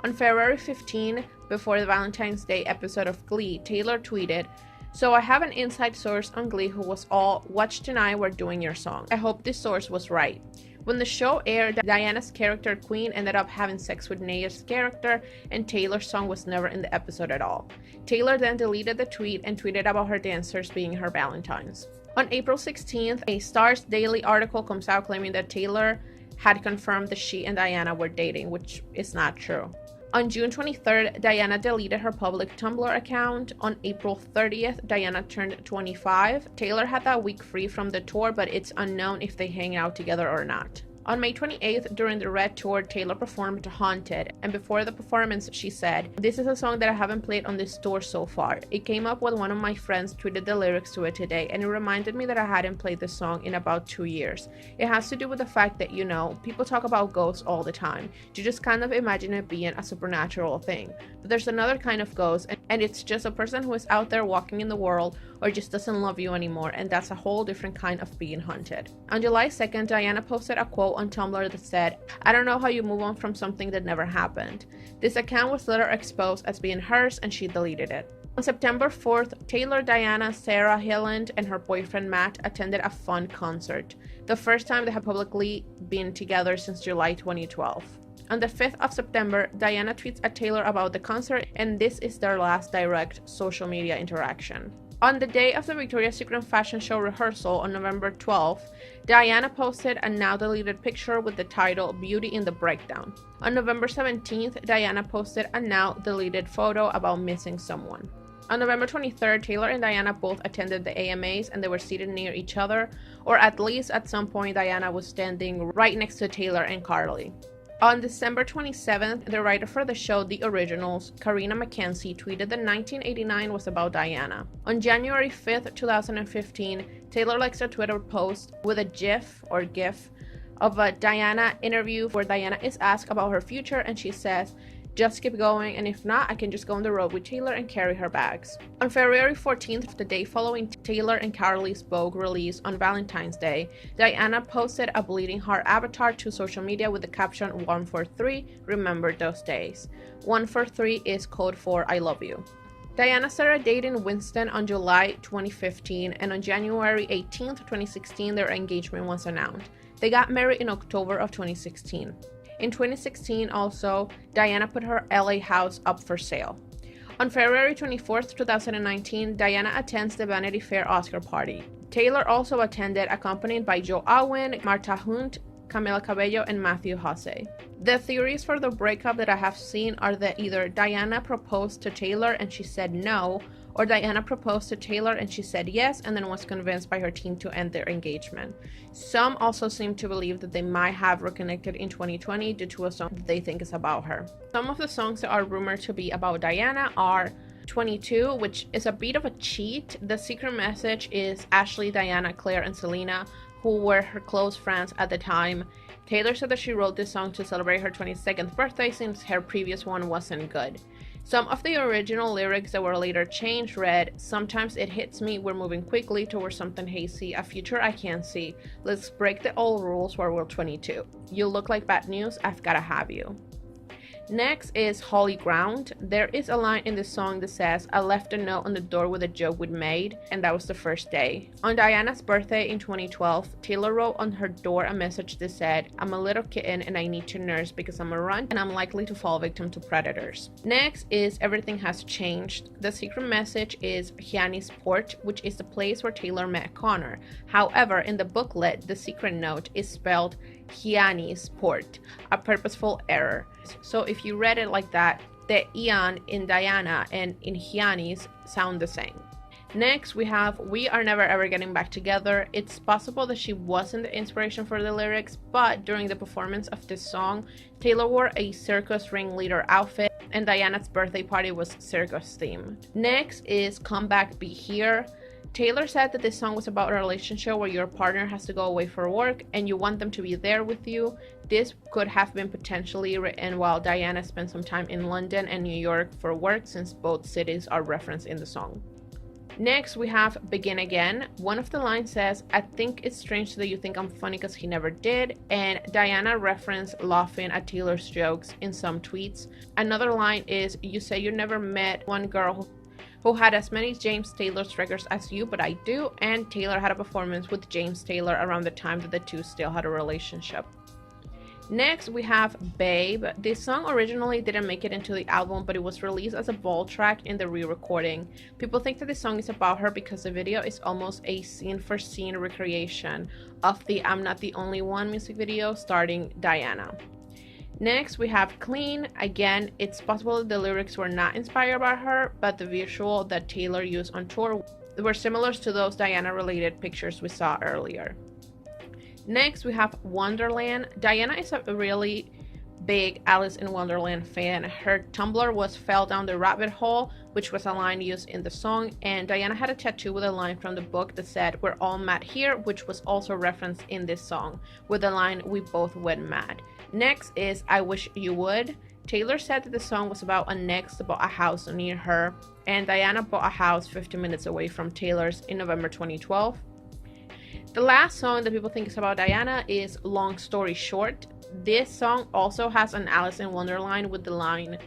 On February 15, before the Valentine's Day episode of Glee, Taylor tweeted, "So I have an inside source on Glee who was all, 'Watch tonight, we're doing your song.' I hope this source was right." When the show aired, Diana's character Queen ended up having sex with Naya's character, and Taylor's song was never in the episode at all. Taylor then deleted the tweet and tweeted about her dancers being her Valentines. On April 16th, a Star's Daily article comes out claiming that Taylor had confirmed that she and Diana were dating, which is not true. On June 23rd, Diana deleted her public Tumblr account. On April 30th, Diana turned 25. Taylor had that week free from the tour, but it's unknown if they hang out together or not. On May 28th, during the Red Tour, Taylor performed Haunted, and before the performance, she said, "This is a song that I haven't played on this tour so far. It came up when one of my friends tweeted the lyrics to it today, and it reminded me that I hadn't played this song in about 2 years. It has to do with the fact that, you know, people talk about ghosts all the time. You just kind of imagine it being a supernatural thing. But there's another kind of ghost, and it's just a person who is out there walking in the world or just doesn't love you anymore, and that's a whole different kind of being haunted." On July 2nd, Diana posted a quote on Tumblr that said, "I don't know how you move on from something that never happened." This account was later exposed as being hers, and she deleted it. On September 4th, Taylor, Diana, Sarah Hyland, and her boyfriend Matt attended a fun concert, the first time they had publicly been together since July 2012. On the 5th of September, Diana tweets at Taylor about the concert, and this is their last direct social media interaction. On the day of the Victoria's Secret fashion show rehearsal on November 12th, Diana posted a now deleted picture with the title "Beauty in the Breakdown." On November 17th, Diana posted a now deleted photo about missing someone. On November 23rd, Taylor and Diana both attended the AMAs, and they were seated near each other, or at least at some point Diana was standing right next to Taylor and Karlie. On December 27th, the writer for the show The Originals, Karina McKenzie, tweeted that 1989 was about Diana. On January 5th, 2015, Taylor likes a Twitter post with a GIF of a Diana interview where Diana is asked about her future, and she says, "Just keep going, and if not, I can just go on the road with Taylor and carry her bags." On February 14th, the day following Taylor and Karlie's Vogue release on Valentine's Day, Diana posted a bleeding heart avatar to social media with the caption 143, "Remember those days." 143 is code for "I love you." Diana started dating Winston on July 2015, and on January 18th, 2016, their engagement was announced. They got married in October of 2016. In 2016 also, Diana put her LA house up for sale. On February 24th, 2019, Diana attends the Vanity Fair Oscar party. Taylor also attended, accompanied by Joe Alwyn, Marta Hunt, Camila Cabello, and Matthew Hussey. The theories for the breakup that I have seen are that either Diana proposed to Taylor and she said no, or Diana proposed to Taylor and she said yes and then was convinced by her team to end their engagement. Some also seem to believe that they might have reconnected in 2020 due to a song that they think is about her. Some of the songs that are rumored to be about Diana are 22, which is a bit of a cheat. The secret message is Ashley, Diana, Claire, and Selena, who were her close friends at the time. Taylor said that she wrote this song to celebrate her 22nd birthday since her previous one wasn't good. Some of the original lyrics that were later changed read, "Sometimes it hits me, we're moving quickly towards something hazy, a future I can't see. Let's break the old rules while we're 22. You look like bad news, I've gotta have you." Next is Holy Ground. There is a line in the song that says, "I left a note on the door with a joke we'd made, and that was the first day." On Diana's birthday in 2012, Taylor wrote on her door a message that said, "I'm a little kitten and I need to nurse because I'm a runt and I'm likely to fall victim to predators." Next is Everything Has Changed. The secret message is Hyannis Port, which is the place where Taylor met Connor. However, in the booklet, the secret note is spelled Hyannis Port, a purposeful error. So if you read it like that, the Ian in Diana and in Hyannis sound the same. Next, we have We Are Never Ever Getting Back Together. It's possible that she wasn't the inspiration for the lyrics, but during the performance of this song, Taylor wore a circus ringleader outfit, and Diana's birthday party was circus themed. Next is Come Back, Be Here. Taylor said that this song was about a relationship where your partner has to go away for work and you want them to be there with you. This could have been potentially written while Diana spent some time in London and New York for work, since both cities are referenced in the song. Next, we have Begin Again. One of the lines says, I think it's strange that you think I'm funny because he never did. And Dianna referenced laughing at Taylor's jokes in some tweets. Another line is, you say you never met one girl who had as many James Taylor's records as you, but I do. And Taylor had a performance with James Taylor around the time that the two still had a relationship. Next, we have Babe. This song originally didn't make it into the album, but it was released as a ball track in the re-recording. People think that this song is about her because the video is almost a scene-for-scene recreation of the I'm Not the Only One music video starring Dianna. Next, we have Clean. Again, it's possible that the lyrics were not inspired by her, but the visual that Taylor used on tour were similar to those Dianna-related pictures we saw earlier. Next, we have Wonderland. Dianna is a really big Alice in Wonderland fan. Her Tumblr was Fell Down the Rabbit Hole, which was a line used in the song, and Dianna had a tattoo with a line from the book that said, We're all mad here, which was also referenced in this song, with the line, We both went mad. Next is I Wish You Would. Taylor said that the song was about an ex that bought a house near her, and Dianna bought a house 50 minutes away from Taylor's in November 2012. The last song that people think is about Dianna is Long Story Short. This song also has an Alice in Wonderland with the line.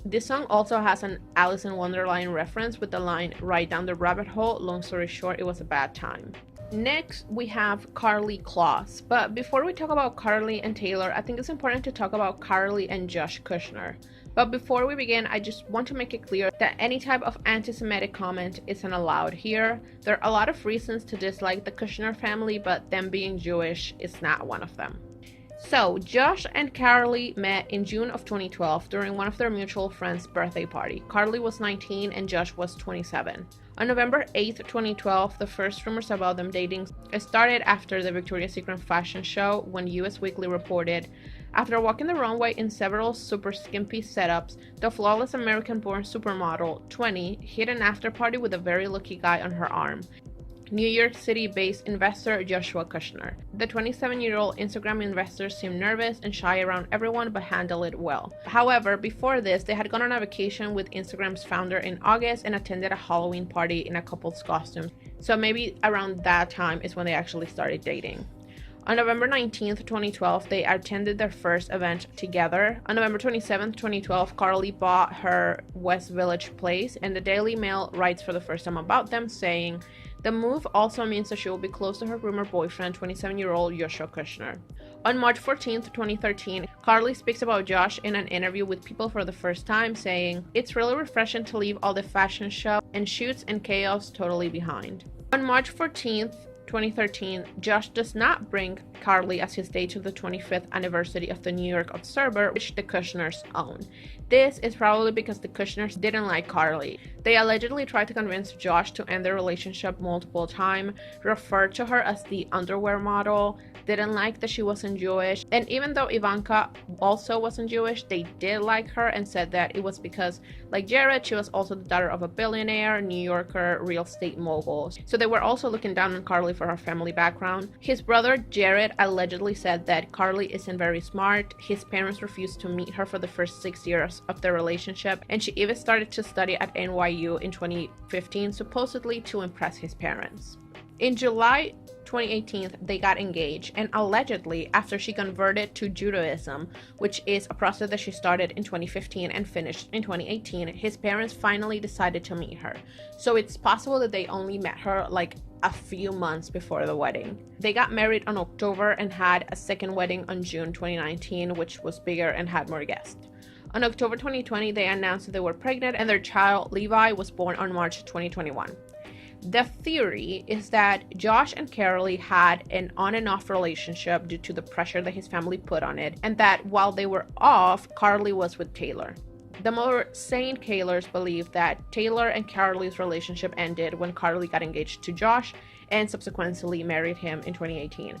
This song also has an Alice in Wonderland reference with the line right down the rabbit hole. Long story short, it was a bad time. Next, we have Karlie Kloss. But before we talk about Karlie and Taylor, I think it's important to talk about Karlie and Josh Kushner. But before we begin, I just want to make it clear that any type of anti-Semitic comment isn't allowed here. There are a lot of reasons to dislike the Kushner family, but them being Jewish is not one of them. So, Josh and Karlie met in June of 2012 during one of their mutual friends' birthday party. Karlie was 19 and Josh was 27. On November 8th, 2012, the first rumors about them dating started after the Victoria's Secret fashion show when US Weekly reported, after walking the runway in several super skimpy setups, the flawless American-born supermodel, 20, hit an after-party with a very lucky guy on her arm. New York City-based investor Joshua Kushner. The 27-year-old Instagram investor seemed nervous and shy around everyone but handled it well. However, before this, they had gone on a vacation with Instagram's founder in August and attended a Halloween party in a couple's costume. So maybe around that time is when they actually started dating. On November 19th, 2012, they attended their first event together. On November 27th, 2012, Karlie bought her West Village place, and the Daily Mail writes for the first time about them, saying, the move also means that she will be close to her rumored boyfriend, 27-year-old Joshua Kushner. On March 14th, 2013, Karlie speaks about Josh in an interview with People for the first time, saying, it's really refreshing to leave all the fashion show and shoots and chaos totally behind. On March 14th, 2013, Josh does not bring Karlie as his date to the 25th anniversary of the New York Observer, which the Kushners own. This is probably because the Kushners didn't like Karlie. They allegedly tried to convince Josh to end their relationship multiple times, referred to her as the underwear model, didn't like that she wasn't Jewish, and even though Ivanka also wasn't Jewish, they did like her and said that it was because, like Jared, she was also the daughter of a billionaire, New Yorker, real estate mogul. So they were also looking down on Karlie for her family background. His brother Jared allegedly said that Karlie isn't very smart. His parents refused to meet her for the first 6 years of their relationship, and she even started to study at NYU in 2015, supposedly to impress his parents. In July 2018, they got engaged, and allegedly after she converted to Judaism, which is a process that she started in 2015 and finished in 2018, his parents finally decided to meet her. So it's possible that they only met her like a few months before the wedding. They got married in October and had a second wedding on June 2019, which was bigger and had more guests. On October 2020, they announced that they were pregnant, and their child, Levi, was born on March 2021. The theory is that Josh and Karlie had an on and off relationship due to the pressure that his family put on it, and that while they were off, Karlie was with Taylor. The more sane Kaylors believe that Taylor and Karlie's relationship ended when Karlie got engaged to Josh and subsequently married him in 2018.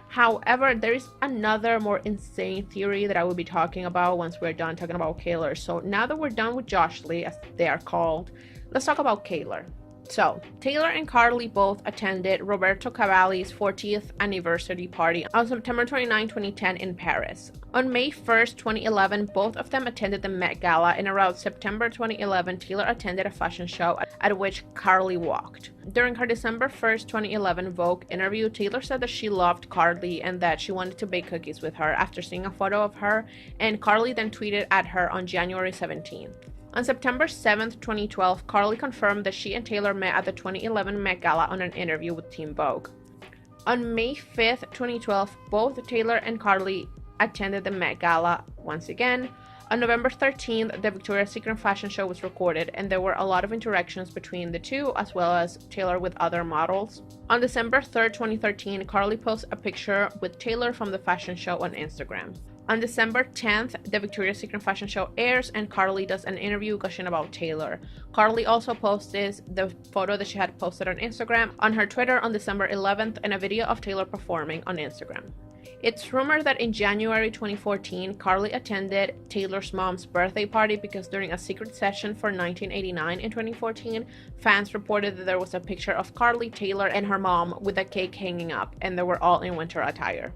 However, there is another more insane theory that I will be talking about once we're done talking about Kaylor. So now that we're done with Josh Lee, as they are called, let's talk about Kaylor. So, Taylor and Karlie both attended Roberto Cavalli's 40th anniversary party on September 29, 2010 in Paris. On May 1st, 2011, both of them attended the Met Gala, and around September 2011, Taylor attended a fashion show at which Karlie walked. During her December 1st, 2011 Vogue interview, Taylor said that she loved Karlie and that she wanted to bake cookies with her after seeing a photo of her, and Karlie then tweeted at her on January 17th. On September 7, 2012, Karlie confirmed that she and Taylor met at the 2011 Met Gala on an interview with Teen Vogue. On May 5, 2012, both Taylor and Karlie attended the Met Gala once again. On November 13th, the Victoria's Secret fashion show was recorded, and there were a lot of interactions between the two, as well as Taylor with other models. On December 3rd, 2013, Karlie posts a picture with Taylor from the fashion show on Instagram. On December 10th, the Victoria's Secret fashion show airs, and Karlie does an interview gushing about Taylor. Karlie also posts the photo that she had posted on Instagram on her Twitter on December 11th, and a video of Taylor performing on Instagram. It's rumored that in January 2014, Karlie attended Taylor's mom's birthday party because during a secret session for 1989 in 2014, fans reported that there was a picture of Karlie, Taylor, and her mom with a cake hanging up, and they were all in winter attire.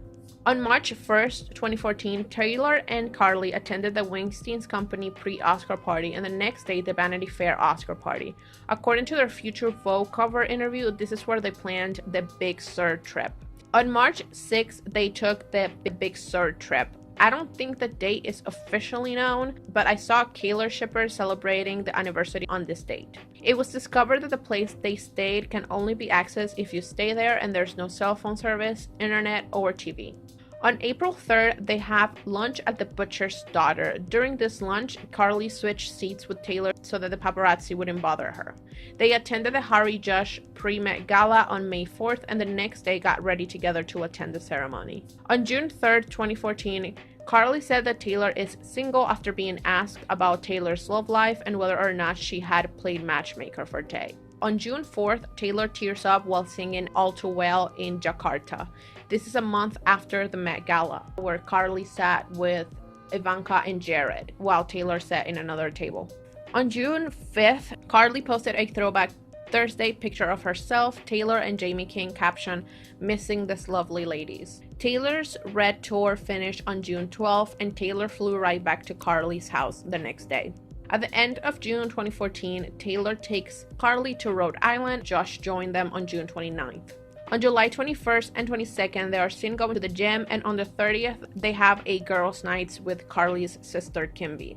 On March 1st, 2014, Taylor and Karlie attended the Weinstein's Company pre-Oscar party, and the next day the Vanity Fair Oscar party. According to their future Vogue cover interview, this is where they planned the Big Sur trip. On March 6th, they took the Big Sur trip. I don't think the date is officially known, but I saw Gaylor shippers celebrating the anniversary on this date. It was discovered that the place they stayed can only be accessed if you stay there and there's no cell phone service, internet, or TV. On April 3rd, they have lunch at the Butcher's Daughter. During this lunch, Karlie switched seats with Taylor so that the paparazzi wouldn't bother her. They attended the Harry Josh pre-Met Gala on May 4th, and the next day got ready together to attend the ceremony. On June 3rd, 2014, Karlie said that Taylor is single after being asked about Taylor's love life and whether or not she had played matchmaker for Tay. On June 4th, Taylor tears up while singing All Too Well in Jakarta. This is a month after the Met Gala, where Karlie sat with Ivanka and Jared, while Taylor sat in another table. On June 5th, Karlie posted a throwback Thursday picture of herself, Taylor, and Jamie King, caption, "Missing this lovely ladies." Taylor's Red Tour finished on June 12th, and Taylor flew right back to Karlie's house the next day. At the end of June 2014, Taylor takes Karlie to Rhode Island. Josh joined them on June 29th. On July 21st and 22nd, they are seen going to the gym, and on the 30th, they have a girls' night with Karlie's sister, Kimby.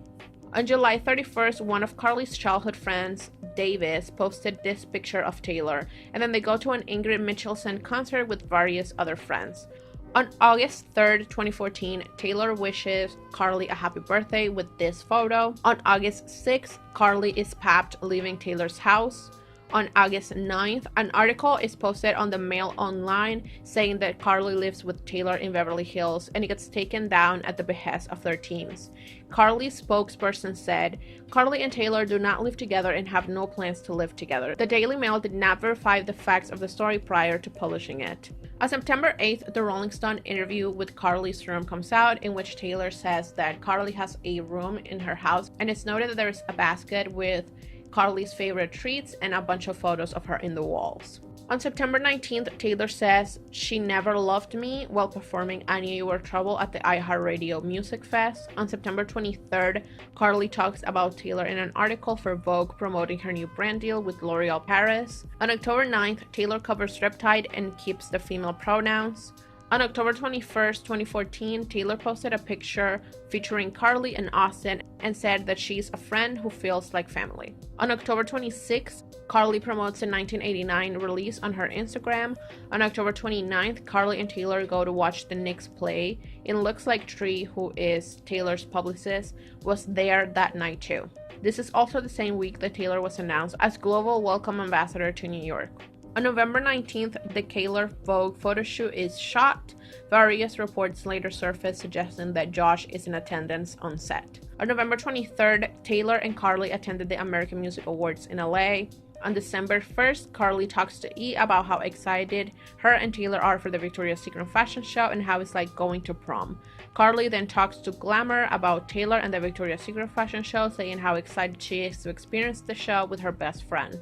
On July 31st, one of Karlie's childhood friends, Davis, posted this picture of Taylor, and then they go to an Ingrid Michaelson concert with various other friends. On August 3rd, 2014, Taylor wishes Karlie a happy birthday with this photo. On August 6th, Karlie is papped leaving Taylor's house. On August 9th, an article is posted on the Mail Online saying that Karlie lives with Taylor in Beverly Hills, and it gets taken down at the behest of their teams. Karlie's spokesperson said, "Karlie and Taylor do not live together and have no plans to live together." The Daily Mail did not verify the facts of the story prior to publishing it. On September 8th, the Rolling Stone interview with Karlie's room comes out, in which Taylor says that Karlie has a room in her house, and it's noted that there is a basket with Karlie's favorite treats and a bunch of photos of her in the walls. On September 19th, Taylor says she never loved me while performing I Knew You Were Trouble at the iHeartRadio Music Fest. On September 23rd, Karlie talks about Taylor in an article for Vogue promoting her new brand deal with L'Oreal Paris. On October 9th, Taylor covers Riptide and keeps the female pronouns. On October 21st, 2014, Taylor posted a picture featuring Karlie and Austin and said that she's a friend who feels like family. On October 26th, Karlie promotes the 1989 release on her Instagram. On October 29th, Karlie and Taylor go to watch the Knicks play. It looks like Tree, who is Taylor's publicist, was there that night too. This is also the same week that Taylor was announced as Global Welcome Ambassador to New York. On November 19th, the Gaylor Vogue photo shoot is shot. Various reports later surfaced suggesting that Josh is in attendance on set. On November 23rd, Taylor and Karlie attended the American Music Awards in LA. On December 1st, Karlie talks to E! About how excited her and Taylor are for the Victoria's Secret fashion show and how it's like going to prom. Karlie then talks to Glamour about Taylor and the Victoria's Secret fashion show, saying how excited she is to experience the show with her best friend.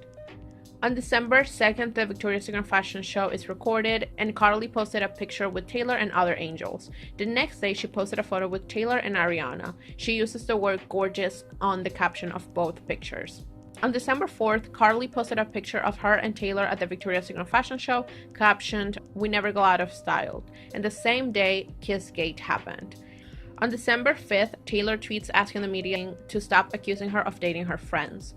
On December 2nd, the Victoria's Secret fashion show is recorded, and Karlie posted a picture with Taylor and other angels. The next day, she posted a photo with Taylor and Ariana. She uses the word gorgeous on the caption of both pictures. On December 4th, Karlie posted a picture of her and Taylor at the Victoria's Secret fashion show, captioned, "We never go out of style." And the same day, Kissgate happened. On December 5th, Taylor tweets asking the media to stop accusing her of dating her friends.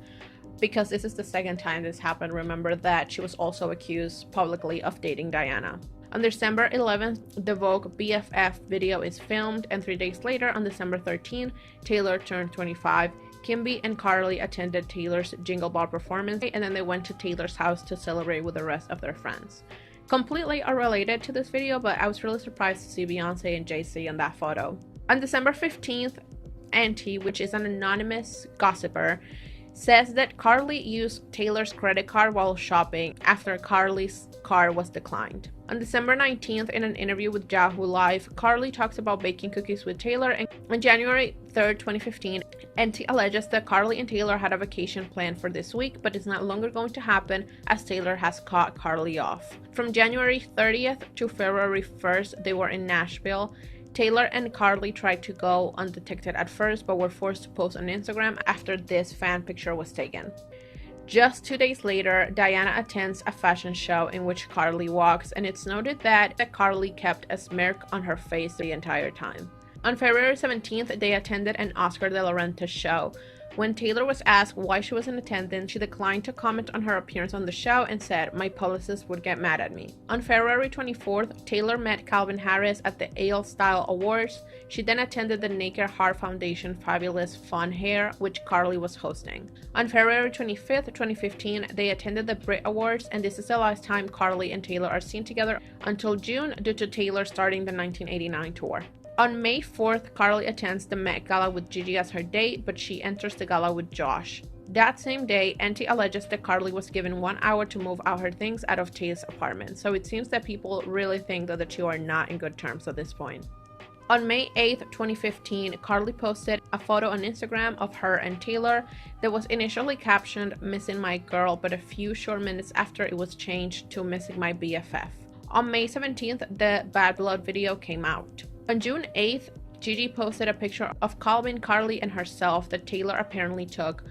Because this is the second time this happened, remember that she was also accused publicly of dating Dianna. On December 11th, the Vogue BFF video is filmed, and 3 days later, on December 13th, Taylor turned 25. Kimby and Karlie attended Taylor's Jingle Ball performance, and then they went to Taylor's house to celebrate with the rest of their friends. Completely unrelated to this video, but I was really surprised to see Beyonce and Jay-Z in that photo. On December 15th, Auntie, which is an anonymous gossiper, says that Karlie used Taylor's credit card while shopping after Karlie's card was declined. On December 19th, in an interview with Yahoo Live, Karlie talks about baking cookies with Taylor, and on January 3rd, 2015, Auntie alleges that Karlie and Taylor had a vacation planned for this week, but it's not longer going to happen as Taylor has caught Karlie off. From January 30th to February 1st, they were in Nashville. Taylor and Karlie tried to go undetected at first, but were forced to post on Instagram after this fan picture was taken. Just 2 days later, Dianna attends a fashion show in which Karlie walks, and it's noted that Karlie kept a smirk on her face the entire time. On February 17th, they attended an Oscar de la Renta show. When Taylor was asked why she was in attendance, she declined to comment on her appearance on the show and said, "My publicist would get mad at me." On February 24th, Taylor met Calvin Harris at the Ale Style Awards. She then attended the Naked Heart Foundation Fabulous Fun Hair, which Karlie was hosting. On February 25th, 2015, they attended the Brit Awards, and this is the last time Karlie and Taylor are seen together until June due to Taylor starting the 1989 tour. On May 4th, Karlie attends the Met Gala with Gigi as her date, but she enters the gala with Josh. That same day, Auntie alleges that Karlie was given 1 hour to move out her things out of Tay's apartment, so it seems that people really think that the two are not in good terms at this point. On May 8th, 2015, Karlie posted a photo on Instagram of her and Taylor that was initially captioned "Missing my girl," but a few short minutes after it was changed to "Missing my BFF." On May 17th, the Bad Blood video came out. On June 8th, Gigi posted a picture of Calvin, Karlie, and herself that Taylor apparently took,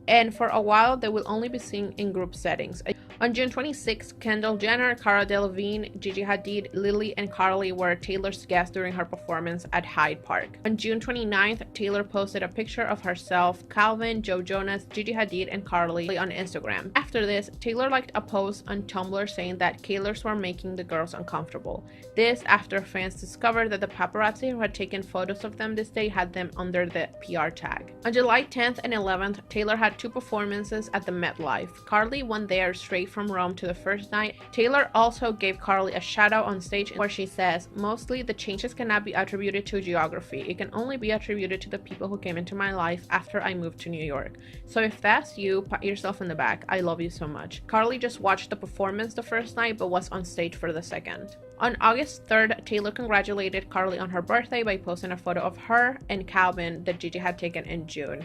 and for a while they will only be seen in group settings. On June 26th, Kendall Jenner, Cara Delevingne, Gigi Hadid, Lily, and Karlie were Taylor's guests during her performance at Hyde Park. On June 29th, Taylor posted a picture of herself, Calvin, Joe Jonas, Gigi Hadid, and Karlie on Instagram. After this, Taylor liked a post on Tumblr saying that Gaylors were making the girls uncomfortable. This after fans discovered that the paparazzi who had taken photos of them this day had them under the PR tag. On July 10th and 11th, Taylor had 2 performances at the Met Live. Karlie went there straight from Rome to the first night. Taylor also gave Karlie a shout out on stage where she says, "Mostly the changes cannot be attributed to geography. It can only be attributed to the people who came into my life after I moved to New York. So if that's you, pat yourself in the back. I love you so much." Karlie just watched the performance the first night but was on stage for the second. On August 3rd, Taylor congratulated Karlie on her birthday by posting a photo of her and Calvin that Gigi had taken in June.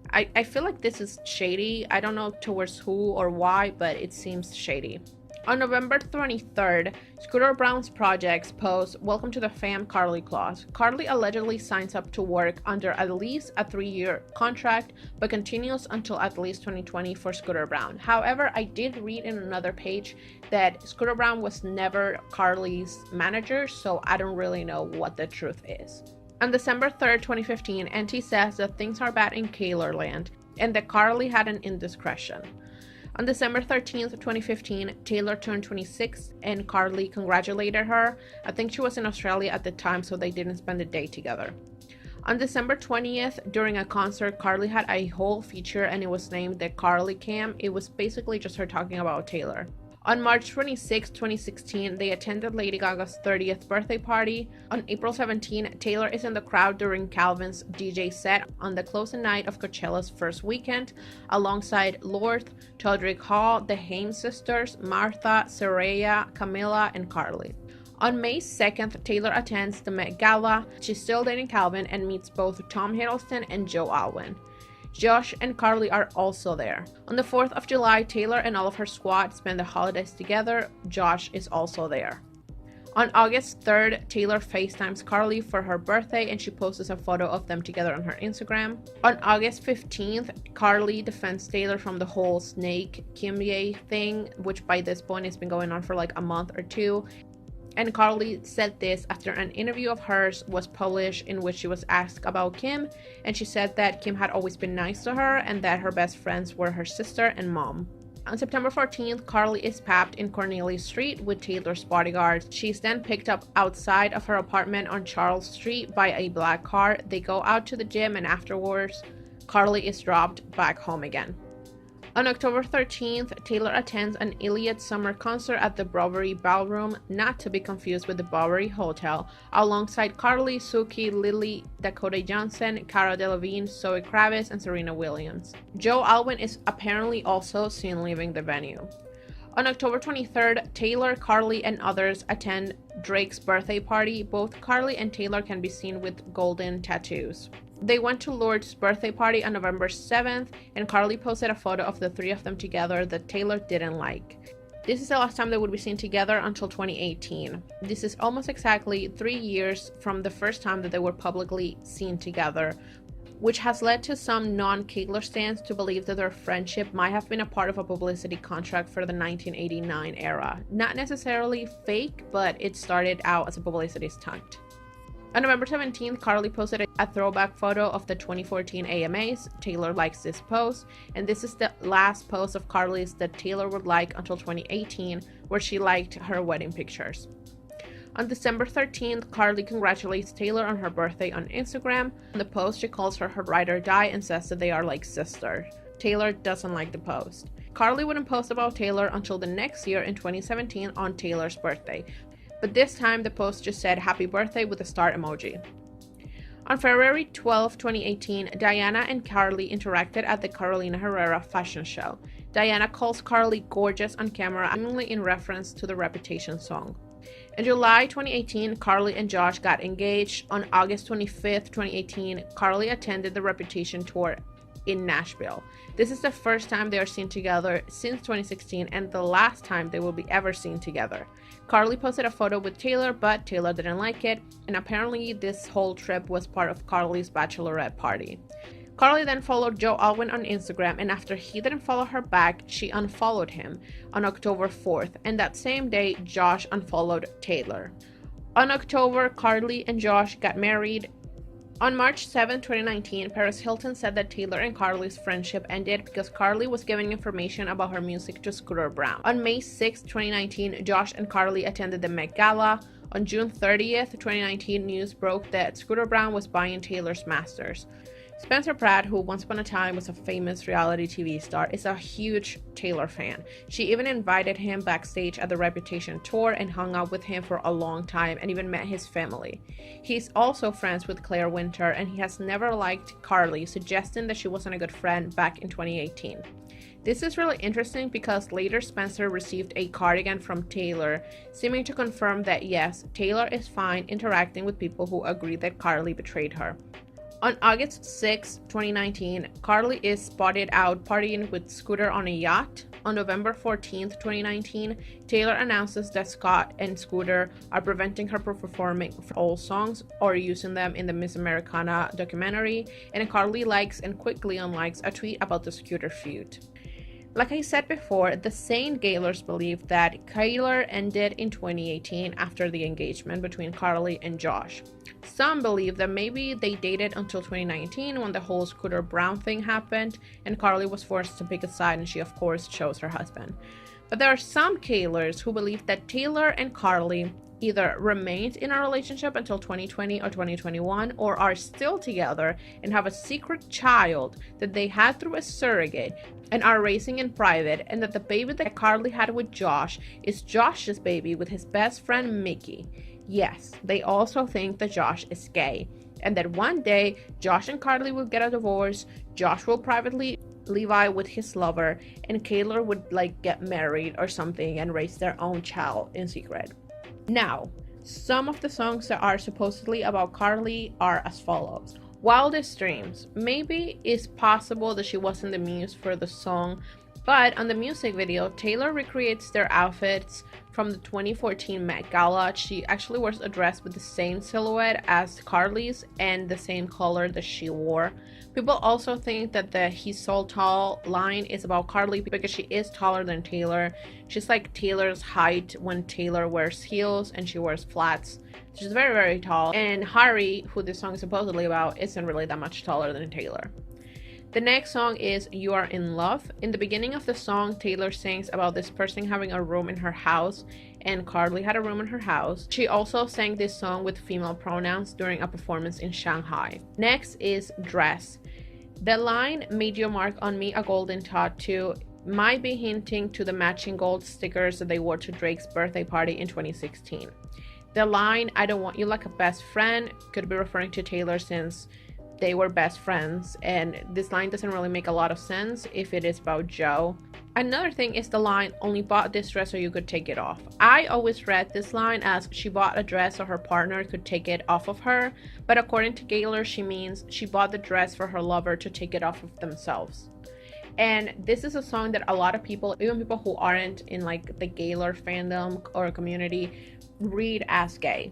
I feel like this is shady. I don't know towards who or why, but it seems shady. On November 23rd, Scooter Braun's projects post, "Welcome to the fam, Karlie Kloss." Karlie allegedly signs up to work under at least a 3-year contract, but continues until at least 2020 for Scooter Braun. However, I did read in another page that Scooter Braun was never Karlie's manager, so I don't really know what the truth is. On December 3rd, 2015, Auntie says that things are bad in Gaylor land and that Karlie had an indiscretion. On December 13th, 2015, Taylor turned 26 and Karlie congratulated her. I think she was in Australia at the time, so they didn't spend the day together. On December 20th, during a concert, Karlie had a whole feature and it was named the Karlie Cam. It was basically just her talking about Taylor. On March 26, 2016, they attended Lady Gaga's 30th birthday party. On April 17, Taylor is in the crowd during Calvin's DJ set on the closing night of Coachella's first weekend, alongside Lorde, Todrick Hall, the Haim sisters, Martha, Saraya, Camilla, and Karlie. On May 2nd, Taylor attends the Met Gala. She's still dating Calvin and meets both Tom Hiddleston and Joe Alwyn. Josh and Karlie are also there. On the 4th of July, Taylor and all of her squad spend the holidays together. Josh is also there. On August 3rd, Taylor FaceTimes Karlie for her birthday and she posts a photo of them together on her Instagram. On August 15th, Karlie defends Taylor from the whole snake Kimye thing, which by this point has been going on for like a month or two. And Karlie said this after an interview of hers was published in which she was asked about Kim, and she said that Kim had always been nice to her and that her best friends were her sister and mom. On September 14th, Karlie is papped in Cornelia Street with Taylor's bodyguards. She's then picked up outside of her apartment on Charles Street by a black car. They go out to the gym and afterwards, Karlie is dropped back home again. On October 13th, Taylor attends an Iliad summer concert at the Bowery Ballroom, not to be confused with the Bowery Hotel, alongside Karlie, Suki, Lily, Dakota Johnson, Cara Delevingne, Zoe Kravitz, and Serena Williams. Joe Alwyn is apparently also seen leaving the venue. On October 23rd, Taylor, Karlie, and others attend Drake's birthday party. Both Karlie and Taylor can be seen with golden tattoos. They went to Lord's birthday party on November 7th, and Karlie posted a photo of the three of them together that Taylor didn't like. This is the last time they would be seen together until 2018. This is almost exactly 3 years from the first time that they were publicly seen together, which has led to some non-Kaylor stans to believe that their friendship might have been a part of a publicity contract for the 1989 era. Not necessarily fake, but it started out as a publicity stunt. On November 17th, Karlie posted a throwback photo of the 2014 AMAs. Taylor likes this post, and this is the last post of Karlie's that Taylor would like until 2018, where she liked her wedding pictures. On December 13th, Karlie congratulates Taylor on her birthday on Instagram. In the post, she calls her ride or die and says that they are like sisters. Taylor doesn't like the post. Karlie wouldn't post about Taylor until the next year in 2017 on Taylor's birthday, but this time the post just said happy birthday with a star emoji. On February 12, 2018, Dianna and Karlie interacted at the Carolina Herrera fashion show. Dianna calls Karlie gorgeous on camera, seemingly in reference to the Reputation song. In July 2018, Karlie and Josh got engaged. On August 25th, 2018, Karlie attended the Reputation tour in Nashville. This is the first time they are seen together since 2016 and the last time they will be ever seen together. Karlie posted a photo with Taylor, but Taylor didn't like it, and apparently this whole trip was part of Karlie's bachelorette party. Karlie then followed Joe Alwyn on Instagram, and after he didn't follow her back, she unfollowed him on October 4th, and that same day, Josh unfollowed Taylor. On October, Karlie and Josh got married. On March 7, 2019, Paris Hilton said that Taylor and Karlie's friendship ended because Karlie was giving information about her music to Scooter Braun. On May 6, 2019, Josh and Karlie attended the Met Gala. On June 30th, 2019, news broke that Scooter Braun was buying Taylor's masters. Spencer Pratt, who once upon a time was a famous reality TV star, is a huge Taylor fan. She even invited him backstage at the Reputation tour and hung out with him for a long time and even met his family. He's also friends with Claire Winter, and he has never liked Karlie, suggesting that she wasn't a good friend back in 2018. This is really interesting because later Spencer received a cardigan from Taylor, seeming to confirm that yes, Taylor is fine interacting with people who agree that Karlie betrayed her. On August 6, 2019, Karlie is spotted out partying with Scooter on a yacht. On November 14, 2019, Taylor announces that Scott and Scooter are preventing her from performing all songs or using them in the Miss Americana documentary, and Karlie likes and quickly unlikes a tweet about the Scooter feud. Like I said before, the sane Gaylors believe that Gaylor ended in 2018 after the engagement between Karlie and Josh. Some believe that maybe they dated until 2019 when the whole Scooter Braun thing happened and Karlie was forced to pick a side and she of course chose her husband. But there are some Gaylors who believe that Taylor and Karlie either remained in a relationship until 2020 or 2021 or are still together and have a secret child that they had through a surrogate and are raising in private, and that the baby that Karlie had with Josh is Josh's baby with his best friend Mickey. Yes, they also think that Josh is gay and that one day Josh and Karlie will get a divorce, Josh will privately Levi with his lover, and Gaylor would get married or something and raise their own child in secret. Now, some of the songs that are supposedly about Karlie are as follows. Wildest Dreams. Maybe it's possible that she wasn't the muse for the song, but on the music video, Taylor recreates their outfits from the 2014 Met Gala. She actually wears a dress with the same silhouette as Karlie's and the same color that she wore. People also think that the "He's So Tall" line is about Karlie because she is taller than Taylor. She's like Taylor's height when Taylor wears heels and she wears flats. She's very, very tall. And Harry, who this song is supposedly about, isn't really that much taller than Taylor. The next song is You Are in Love. In the beginning of the song, Taylor sings about this person having a room in her house, and Karlie had a room in her house. She also sang this song with female pronouns during a performance in Shanghai. Next is Dress. The line "Made your mark on me, a golden tattoo" might be hinting to the matching gold stickers that they wore to Drake's birthday party in 2016. The line "I don't want you like a best friend" could be referring to Taylor since they were best friends, and this line doesn't really make a lot of sense if it is about Joe. Another thing is the line "only bought this dress so you could take it off." I always read this line as she bought a dress so her partner could take it off of her, but according to Gaylor, she means she bought the dress for her lover to take it off of themselves. And this is a song that a lot of people, even people who aren't in like the Gaylor fandom or community, read as gay.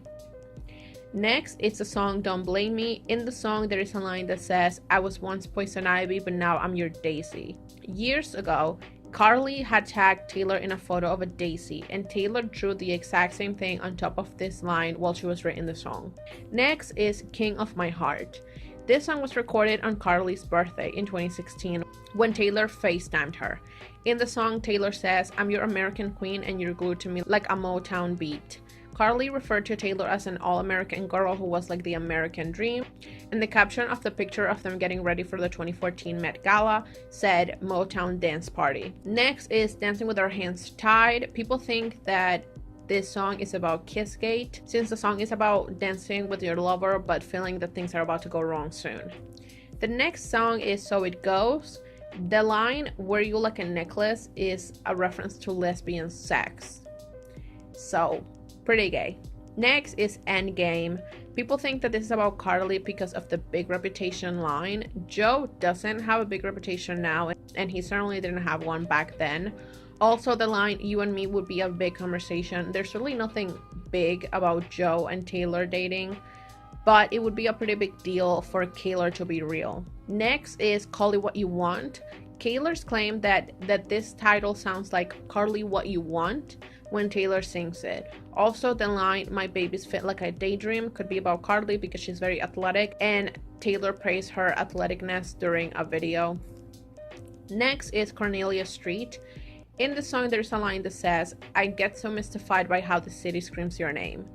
Next, it's the song Don't Blame Me. In the song, there is a line that says, "I was once poison ivy, but now I'm your daisy." Years ago, Karlie had tagged Taylor in a photo of a daisy, and Taylor drew the exact same thing on top of this line while she was writing the song. Next is King of My Heart. This song was recorded on Karlie's birthday in 2016 when Taylor FaceTimed her. In the song, Taylor says, "I'm your American queen and you're glued to me like a Motown beat." Karlie referred to Taylor as an all-American girl who was like the American dream, and the caption of the picture of them getting ready for the 2014 Met Gala said Motown Dance Party. Next is Dancing with Our Hands Tied. People think that this song is about Kissgate, since the song is about dancing with your lover but feeling that things are about to go wrong soon. The next song is So It Goes. The line "wear you like a necklace" is a reference to lesbian sex. So, pretty gay. Next is Endgame. People think that this is about Karlie because of the big reputation line. Joe doesn't have a big reputation now, and he certainly didn't have one back then. Also, the line "you and me would be a big conversation." There's really nothing big about Joe and Taylor dating, but it would be a pretty big deal for Gaylor to be real. Next is Call It What You Want. Gaylor's claim that this title sounds like Karlie What You Want when Taylor sings it. Also, the line "my babies fit like a daydream" could be about Karlie because she's very athletic, and Taylor praised her athleticness during a video. Next is Cornelia Street. In the song, there's a line that says, "I get so mystified by how the city screams your name."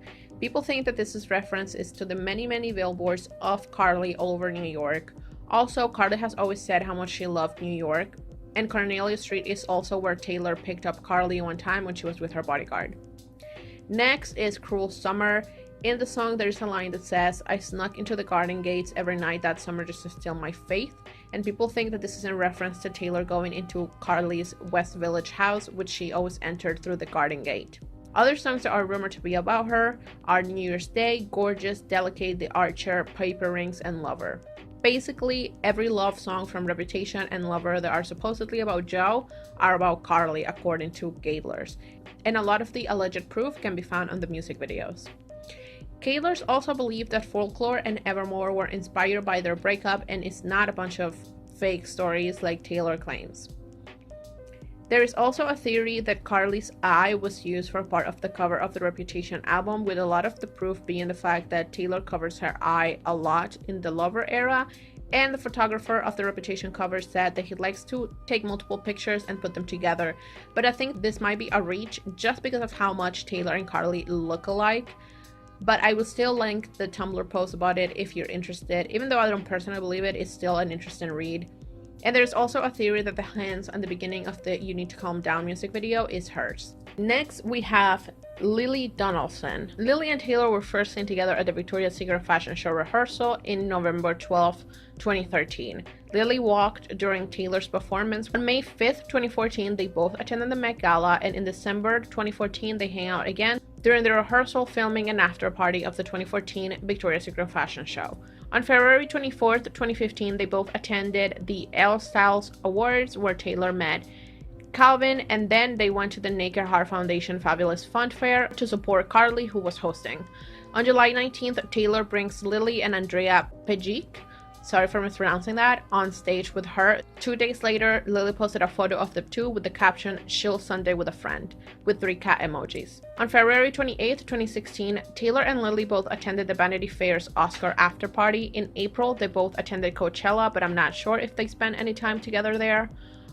People think that this reference is to the many, many billboards of Karlie all over New York. Also, Karlie has always said how much she loved New York, and Cornelia Street is also where Taylor picked up Karlie one time when she was with her bodyguard. Next is Cruel Summer. In the song, there's a line that says, "I snuck into the garden gates every night that summer just to steal my faith." And people think that this is in reference to Taylor going into Karlie's West Village house, which she always entered through the garden gate. Other songs that are rumored to be about her are New Year's Day, Gorgeous, Delicate, The Archer, Paper Rings, and Lover. Basically, every love song from Reputation and Lover that are supposedly about Joe are about Karlie, according to Gaylor's. And a lot of the alleged proof can be found on the music videos. Gaylor's also believe that Folklore and Evermore were inspired by their breakup and is not a bunch of fake stories like Taylor claims. There is also a theory that Karlie's eye was used for part of the cover of the Reputation album, with a lot of the proof being the fact that Taylor covers her eye a lot in the Lover era, and the photographer of the Reputation cover said that he likes to take multiple pictures and put them together. But I think this might be a reach just because of how much Taylor and Karlie look alike. But I will still link the Tumblr post about it if you're interested. Even though I don't personally believe it, it's still an interesting read. And there's also a theory that the hands on the beginning of the You Need to Calm Down music video is hers. Next, we have Lily Donaldson. Lily and Taylor were first seen together at the Victoria's Secret fashion show rehearsal in November 12, 2013. Lily walked during Taylor's performance. On May 5th, 2014, they both attended the Met Gala, and in December 2014, they hang out again during the rehearsal, filming, and after party of the 2014 Victoria's Secret fashion show. On February 24th, 2015, they both attended the Elle Styles Awards where Taylor met Calvin, and then they went to the Naked Heart Foundation Fabulous Fun Fair to support Karlie, who was hosting. On July 19th, Taylor brings Lily and Andrea Pejic, sorry for mispronouncing that, on stage with her. 2 days later, Lily posted a photo of the two with the caption, "Chill Sunday with a friend," with 3 cat emojis. On February 28th, 2016, Taylor and Lily both attended the Vanity Fair's Oscar after party. In April, they both attended Coachella, but I'm not sure if they spent any time together there.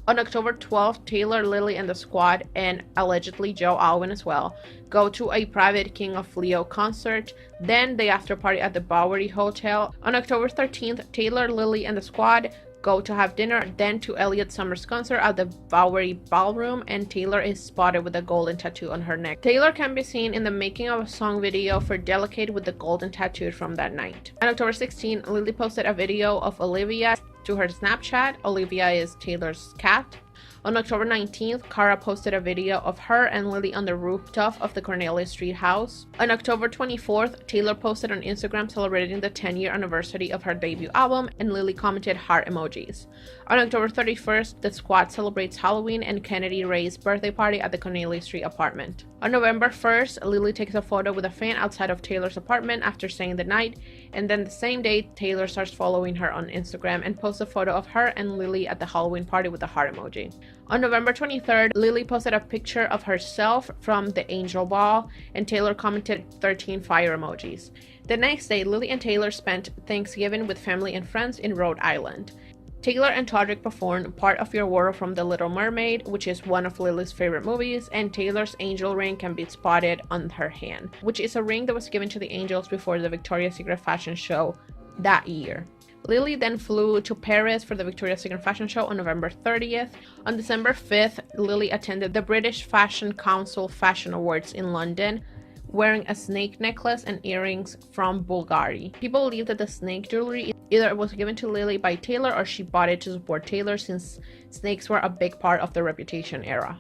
On October 12th, Taylor, Lily, and the squad, and allegedly Joe Alwyn as well, go to a private King of Leo concert, then the after party at the Bowery Hotel. On October 13th, Taylor, Lily, and the squad go to have dinner, then to Elliott Summers' concert at the Bowery Ballroom, and Taylor is spotted with a golden tattoo on her neck. Taylor can be seen in the making of a song video for Delicate with the golden tattoo from that night. On October 16th, Lily posted a video of Olivia to her Snapchat. Olivia is Taylor's cat. On October 19th, Cara posted a video of her and Lily on the rooftop of the Cornelia Street house. On October 24th, Taylor posted on Instagram celebrating the 10-year anniversary of her debut album, and Lily commented heart emojis. On October 31st, the squad celebrates Halloween and Kennedy Ray's birthday party at the Cornelia Street apartment. On November 1st, Lily takes a photo with a fan outside of Taylor's apartment after staying the night, and then the same day, Taylor starts following her on Instagram and posts a photo of her and Lily at the Halloween party with a heart emoji. On November 23rd, Lily posted a picture of herself from the Angel Ball, and Taylor commented 13 fire emojis. The next day, Lily and Taylor spent Thanksgiving with family and friends in Rhode Island. Taylor and Todrick performed Part of Your World from The Little Mermaid, which is one of Lily's favorite movies, and Taylor's angel ring can be spotted on her hand, which is a ring that was given to the angels before the Victoria's Secret fashion show that year. Lily then flew to Paris for the Victoria's Secret fashion show on November 30th. On December 5th, Lily attended the British Fashion Council Fashion Awards in London, wearing a snake necklace and earrings from Bulgari. People believe that the snake jewelry either was given to Lily by Taylor or she bought it to support Taylor, since snakes were a big part of the Reputation era.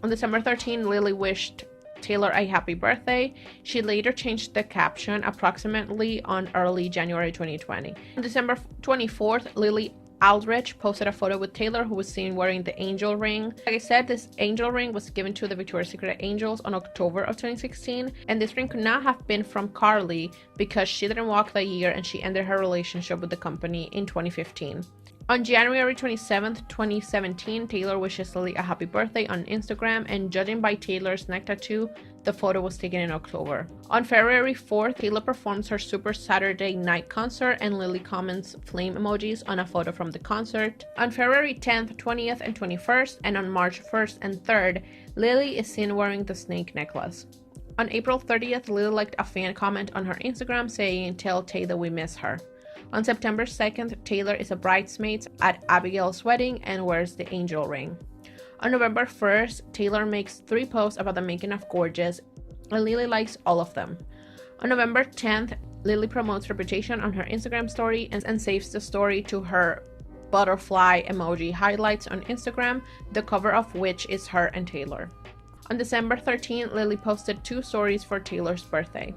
On December 13th, Lily wished Taylor a happy birthday. She later changed the caption approximately on early January 2020. On December 24th, Lily Aldrich posted a photo with Taylor, who was seen wearing the angel ring. Like I said, this angel ring was given to the Victoria's Secret Angels on October of 2016, and this ring could not have been from Karlie because she didn't walk that year and she ended her relationship with the company in 2015. On January 27th, 2017, Taylor wishes Lily a happy birthday on Instagram, and judging by Taylor's neck tattoo, the photo was taken in October. On February 4th, Taylor performs her Super Saturday Night concert, and Lily comments flame emojis on a photo from the concert. On February 10th, 20th, and 21st, and on March 1st and 3rd, Lily is seen wearing the snake necklace. On April 30th, Lily liked a fan comment on her Instagram saying, "Tell Tay that we miss her." On September 2nd, Taylor is a bridesmaid at Abigail's wedding and wears the angel ring. On November 1st, Taylor makes 3 posts about the making of Gorgeous, and Lily likes all of them. On November 10th, Lily promotes Reputation on her Instagram story and saves the story to her butterfly emoji highlights on Instagram, the cover of which is her and Taylor. On December 13th, Lily posted 2 stories for Taylor's birthday.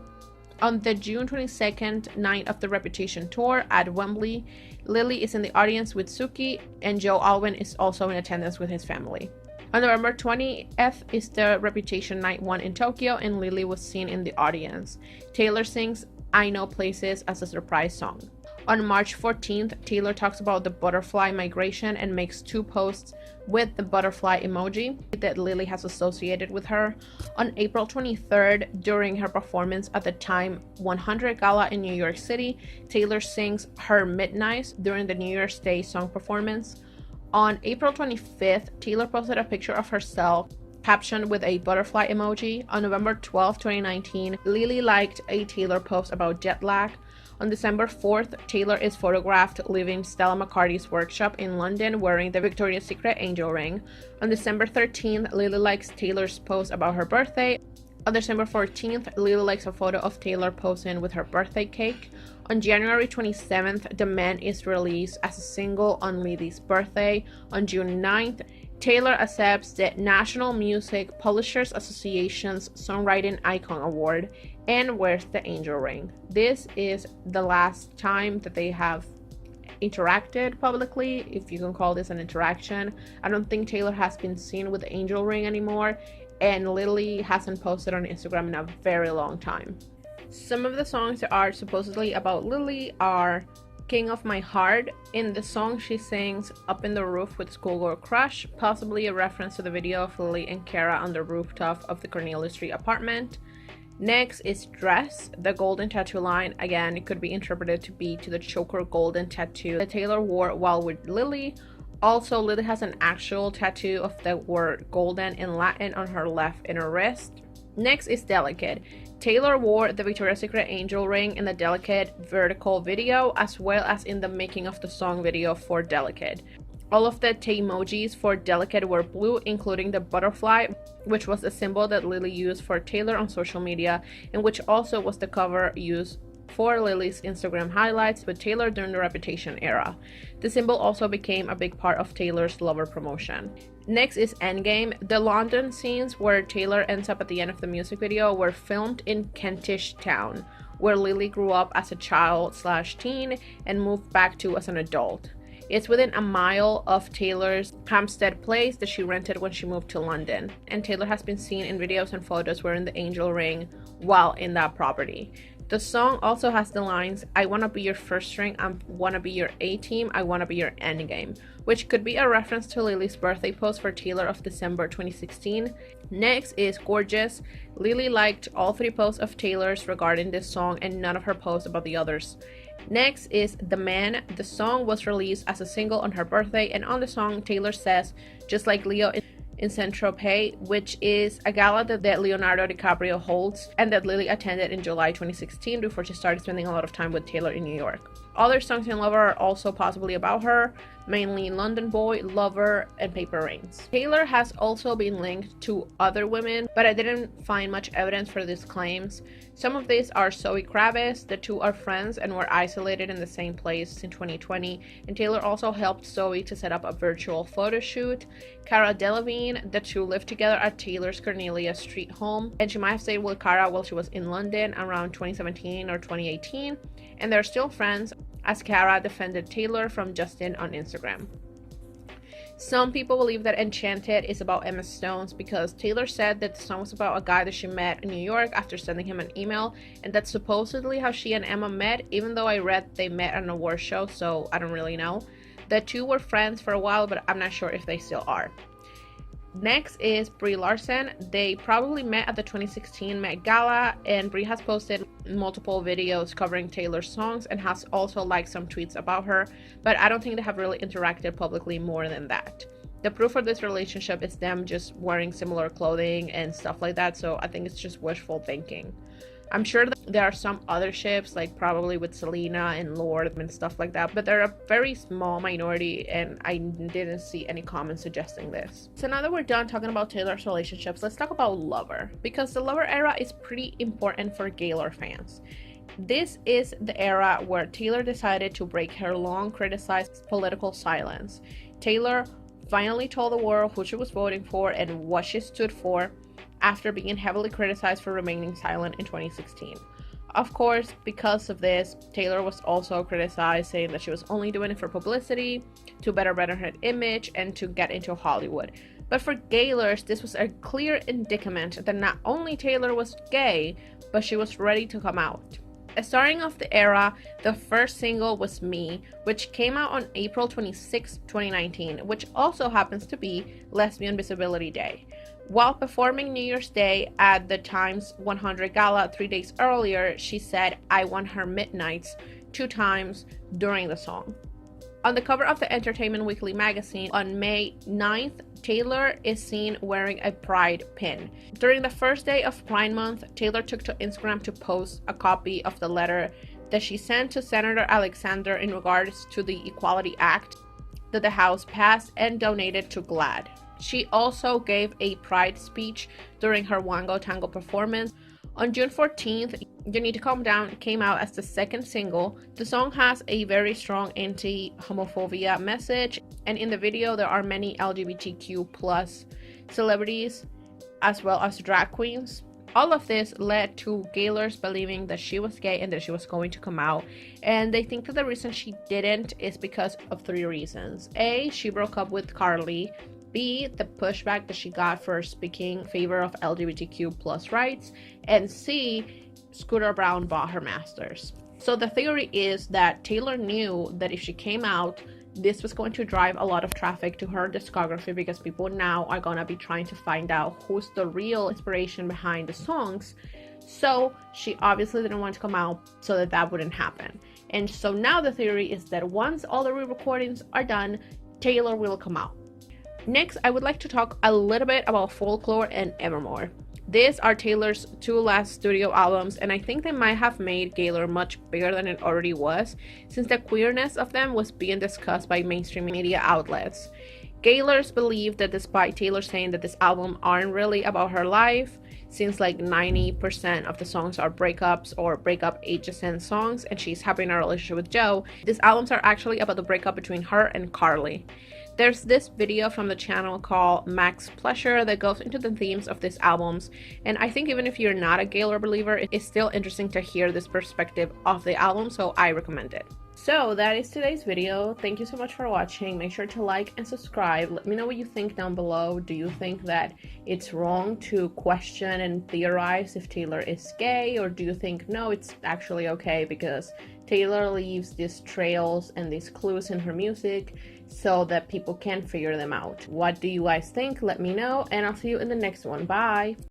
On the June 22nd night of the Reputation tour at Wembley, Lily is in the audience with Suki, and Joe Alwyn is also in attendance with his family. On November 20th is the Reputation Night 1 in Tokyo, and Lily was seen in the audience. Taylor sings I Know Places as a surprise song. On March 14th, Taylor talks about the butterfly migration and makes 2 posts with the butterfly emoji that Lily has associated with her. On April 23rd, during her performance at the Time 100 Gala in New York City, Taylor sings her Midnights during the New Year's Day song performance. On April 25th, Taylor posted a picture of herself captioned with a butterfly emoji. On November 12, 2019, Lily liked a Taylor post about jet lag. On December 4th, Taylor is photographed leaving Stella McCartney's workshop in London wearing the Victoria's Secret angel ring. On December 13th, Lily likes Taylor's post about her birthday. On December 14th, Lily likes a photo of Taylor posing with her birthday cake. On January 27th, The Man is released as a single on Lily's birthday. On June 9th, Taylor accepts the National Music Publishers Association's Songwriting Icon Award. And where's the angel ring? This is the last time that they have interacted publicly, if you can call this an interaction. I don't think Taylor has been seen with the angel ring anymore, and Lily hasn't posted on Instagram in a very long time. Some of the songs that are supposedly about Lily are King of My Heart. In the song, she sings Up in the Roof with Schoolgirl Crush, possibly a reference to the video of Lily and Kara on the rooftop of the Cornelia Street apartment. Next is Dress, the golden tattoo line. Again, it could be interpreted to be to the choker golden tattoo that Taylor wore while with Lily. Also, Lily has an actual tattoo of the word golden in Latin on her left inner wrist. Next is Delicate. Taylor wore the Victoria's Secret angel ring in the Delicate vertical video, as well as in the making of the song video for Delicate. All of the emojis for Delicate were blue, including the butterfly, which was the symbol that Lily used for Taylor on social media, and which also was the cover used for Lily's Instagram highlights with Taylor during the Reputation era. The symbol also became a big part of Taylor's Lover promotion. Next is Endgame. The London scenes where Taylor ends up at the end of the music video were filmed in Kentish Town, where Lily grew up as a child/teen and moved back to as an adult. It's within a mile of Taylor's Hampstead place that she rented when she moved to London, and Taylor has been seen in videos and photos wearing the angel ring while in that property. The song also has the lines, I wanna be your first string, I wanna be your A-team, I wanna be your endgame, which could be a reference to Lily's birthday post for Taylor of December 2016. Next is Gorgeous. Lily liked all 3 posts of Taylor's regarding this song and none of her posts about the others. Next is The Man. The song was released as a single on her birthday, and on the song Taylor says, just like Leo in Saint-Tropez, which is a gala that Leonardo DiCaprio holds and that Lily attended in July 2016 before she started spending a lot of time with Taylor in New York. Other songs in Lover are also possibly about her, mainly London Boy, Lover, and Paper Rings. Taylor has also been linked to other women, but I didn't find much evidence for these claims. Some of these are Zoe Kravitz. The two are friends and were isolated in the same place in 2020, and Taylor also helped Zoe to set up a virtual photo shoot. Cara Delevingne. The two lived together at Taylor's Cornelia Street home, and she might have stayed with Cara while she was in London around 2017 or 2018, and they're still friends, as Cara defended Taylor from Justin on Instagram. Some people believe that Enchanted is about Emma Stone's because Taylor said that the song was about a guy that she met in New York after sending him an email, and that's supposedly how she and Emma met, even though I read they met at an award show, so I don't really know. The two were friends for a while, but I'm not sure if they still are. Next is Brie Larson. They probably met at the 2016 Met Gala, and Brie has posted multiple videos covering Taylor's songs and has also liked some tweets about her, but I don't think they have really interacted publicly more than that. The proof for this relationship is them just wearing similar clothing and stuff like that, so I think it's just wishful thinking. I'm sure that there are some other ships, like probably with Selena and Lorde and stuff like that, but they're a very small minority, and I didn't see any comments suggesting this. So now that we're done talking about Taylor's relationships, let's talk about Lover, because the Lover era is pretty important for Gaylor fans. This is the era where Taylor decided to break her long criticized political silence. Taylor finally told the world who she was voting for and what she stood for, after being heavily criticized for remaining silent in 2016. Of course, because of this, Taylor was also criticized, saying that she was only doing it for publicity, to better her image, and to get into Hollywood. But for Gaylors, this was a clear indictment that not only Taylor was gay, but she was ready to come out. Starting off the era, the first single was Me, which came out on April 26, 2019, which also happens to be Lesbian Visibility Day. While performing New Year's Day at the Times 100 Gala 3 days earlier, she said, I want her midnights 2 times during the song. On the cover of the Entertainment Weekly magazine on May 9th, Taylor is seen wearing a Pride pin. During the first day of Pride Month, Taylor took to Instagram to post a copy of the letter that she sent to Senator Alexander in regards to the Equality Act that the House passed and donated to GLAAD. She also gave a Pride speech during her Wango Tango performance. On June 14th, You Need to Calm Down came out as the second single. The song has a very strong anti-homophobia message, and in the video there are many LGBTQ+ celebrities as well as drag queens. All of this led to Gaylor's believing that she was gay and that she was going to come out. And they think that the reason she didn't is because of 3 reasons. A, she broke up with Karlie. B, the pushback that she got for speaking in favor of LGBTQ plus rights. And C, Scooter Braun bought her masters. So the theory is that Taylor knew that if she came out, this was going to drive a lot of traffic to her discography because people now are gonna be trying to find out who's the real inspiration behind the songs. So she obviously didn't want to come out so that that wouldn't happen. And so now the theory is that once all the re-recordings are done, Taylor will come out. Next, I would like to talk a little bit about Folklore and Evermore. These are Taylor's 2 last studio albums, and I think they might have made Gaylor much bigger than it already was, since the queerness of them was being discussed by mainstream media outlets. Gaylor's believed that despite Taylor saying that this album aren't really about her life, since like 90% of the songs are breakups or breakup adjacent songs, and she's happy in a relationship with Joe, these albums are actually about the breakup between her and Karlie. There's this video from the channel called Max Pleasure that goes into the themes of these albums, and I think even if you're not a Gaylor believer, it's still interesting to hear this perspective of the album, so I recommend it. So that is today's video. Thank you so much for watching. Make sure to like and subscribe. Let me know what you think down below. Do you think that it's wrong to question and theorize if Taylor is gay, or do you think no, it's actually okay because Taylor leaves these trails and these clues in her music so that people can figure them out? What do you guys think? Let me know, and I'll see you in the next one. Bye!